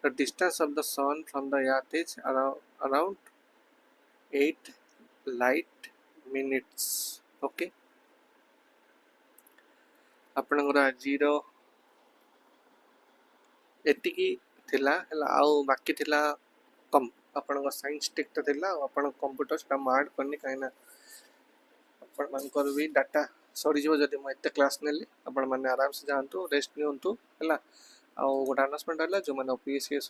The distance of the sun from the earth is around 8 light minutes. Okay. ଆପଣଙ୍କର ଆଜିର ଏତିକି ଥିଲା ହେଲା, ଆଉ ବାକି ଥିଲା ଆପଣଙ୍କ science ଟିକଟା ଥିଲା, ଆଉ ଆପଣଙ୍କ କମ୍ପ୍ୟୁଟର ସେଟା ମୁଁ ଆଡ଼ କରିନି କାହିଁକିନା ଆପଣମାନଙ୍କର ବି ଡାଟା ସରିଯିବ ଯଦି ମୁଁ ଏତେ କ୍ଲାସ୍ ନେଲି। ଆପଣମାନେ ଆରାମସେ ଯାଆନ୍ତୁ, ରେଷ୍ଟ ନିଅନ୍ତୁ ହେଲା। ଆଉ ଗୋଟେ ଆନାଉନ୍ସମେଣ୍ଟ ହେଲା, ଯେଉଁମାନେ OPSCS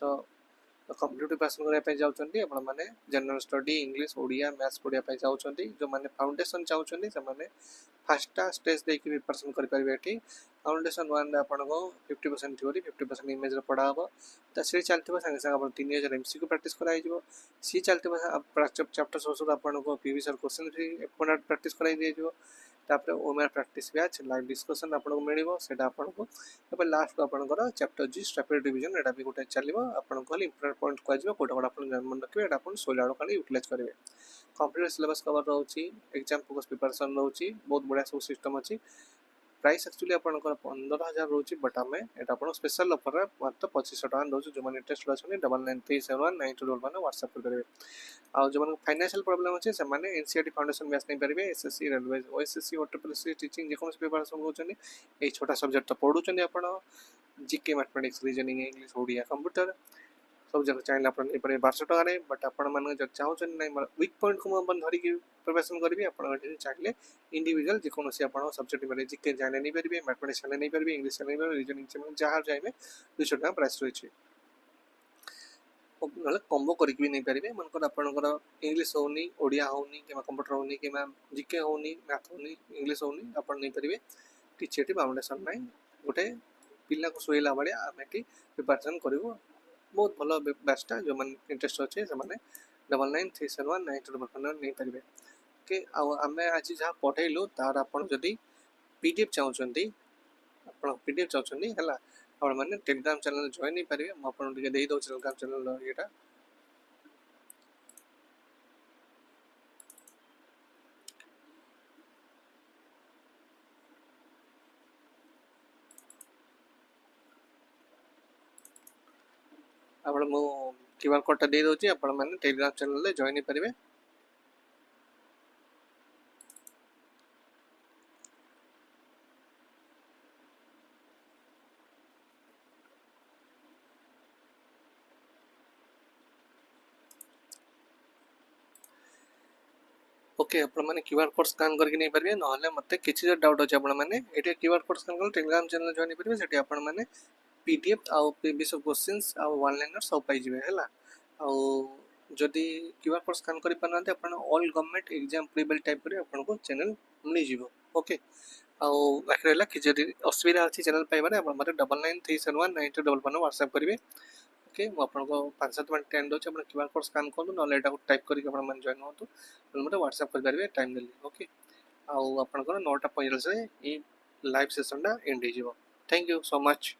कम्पिटेटिव प्रिपरेशन करने जाऊँगी आपने general study English Odia maths पढ़ाई चाहते जो मैंने फाउंडेशन चाहते से फास्टा स्टेज देखिए प्रिपरेशन करेंगे ये फाउंडेशन वन आपन को 50% थ्योरी 50% इमेज पढ़ा हम तो सी चलते सागे सागे 3000 MCQ प्रैक्टिस कराई सी चलते चैप्टर सोर्स आपको पीवी सर क्वेश्चन भी प्रैक्टिस कराई तापर ओमेर प्रैक्टिस बैच लाइव डिस्कशन आपको मिल आपको लास्ट को आपंकर चैप्टर जी स्ट्रैपिड डिवीजन यहाँ भी गोटे चलो आपको खाली इंपोर्टेंट पॉइंट कह कौटा कौटा आप मन रखिए आप शोला खाली यूटिलाइज करेंगे कंप्लीट सिलेबस कवर रोचे एग्जाम फोकस प्रिपरेशन रोचे बहुत बढ़िया सब सिस्टम अच्छी प्राइस एक्चुअली आपंकर 15,000 रोचे बट आम यहाँ स्पेशल ऑफर मात्र 2500 टका रोचे जो इंटरेस्ट अच्छे 99371921 व्हाट्सएप करेंगे आ जो फाइनेंशियल प्रॉब्लम अच्छे से एनसीईआरटी फाउंडेशन बैच नहीं पारे एसएससी रेलवे ओएसएससी ओटीपीएससी टीचिंग जेको प्रिपरेशन होती ये छोटा सब्जेक्ट तो पढ़ुं आप GK mathematics reasoning English Odia computer सब जगह चाहिए आप 1200 टकर बट आप चाहते ना वीक पॉइंट को मुझे धरिकी प्रिपरेशन करी आप चाहिए इंडिविजुअल जेकोसी आप सब्जेक्ट मेरे जीके चाहिए नहीं पारे मैथमेटिक्स चाहिए नहीं पारे इंग्लिश चाहिए नहीं पारे रीजनिंग चाहिए जहाँ चाहिए 200 टका प्राइस रही ना कम्बो करके भी नहीं पारे मनकर आपंकर इंग्लिश होनी ओडिया होनी कि कंप्यूटर होनी कि जीके होनी मैथ होनी इंग्लिश होनी आप नहीं पारे किसी फाउंडेशन ना गोटे पिला को शुला भाया आम ये प्रिपरेशन करूँ बहुत भल बैचटा जो मैंने इंटरेस्ट अच्छे से 99371921 नहीं पारे ओके आम आज जहाँ पढ़ेलु तार आपड़ी पीडीएफ चाहते आप पीडीएफ चाहते है आपने टेलीग्राम चैनल जॉइन नहीं पारे मुझे देदे टेलीग्राम चैनल ये आप क्यूआर कोड दे दूसरी आपने टेलीग्राम चैनल जॉइन नहीं पारे ओके आपने क्यूआर कोड स्कान करके नहीं पारे ना मत किसी डाउट अच्छे आपने ये क्यूआर कोड स्कान कर टेलीग्राम चैनल जॉइन पारे से आपने पीडीएफ आउ प्रीवियस क्वेश्चंस आउ वन लाइनर सब पाई है जदि क्यूआर कोड स्कान कर पाना आप all government exam prepare type कर आपको चैनल मिल जाव ओके बाकी रहा कि जब असुविधा अच्छी चैनल पाइबार आप 99371921 व्हाट्सएप करेंगे ओके मुझे 5-7 मिनट टाइम दूसरी आप क्यूआर कोड स्कान करूँ ना यहाँ टाइप करके जॉइन हो मतलब व्हाट्सएप करेंगे टाइम देली ओके आपंकर 9:45 ये लाइव सेसनटा एंड हो थैंक यू सो मच।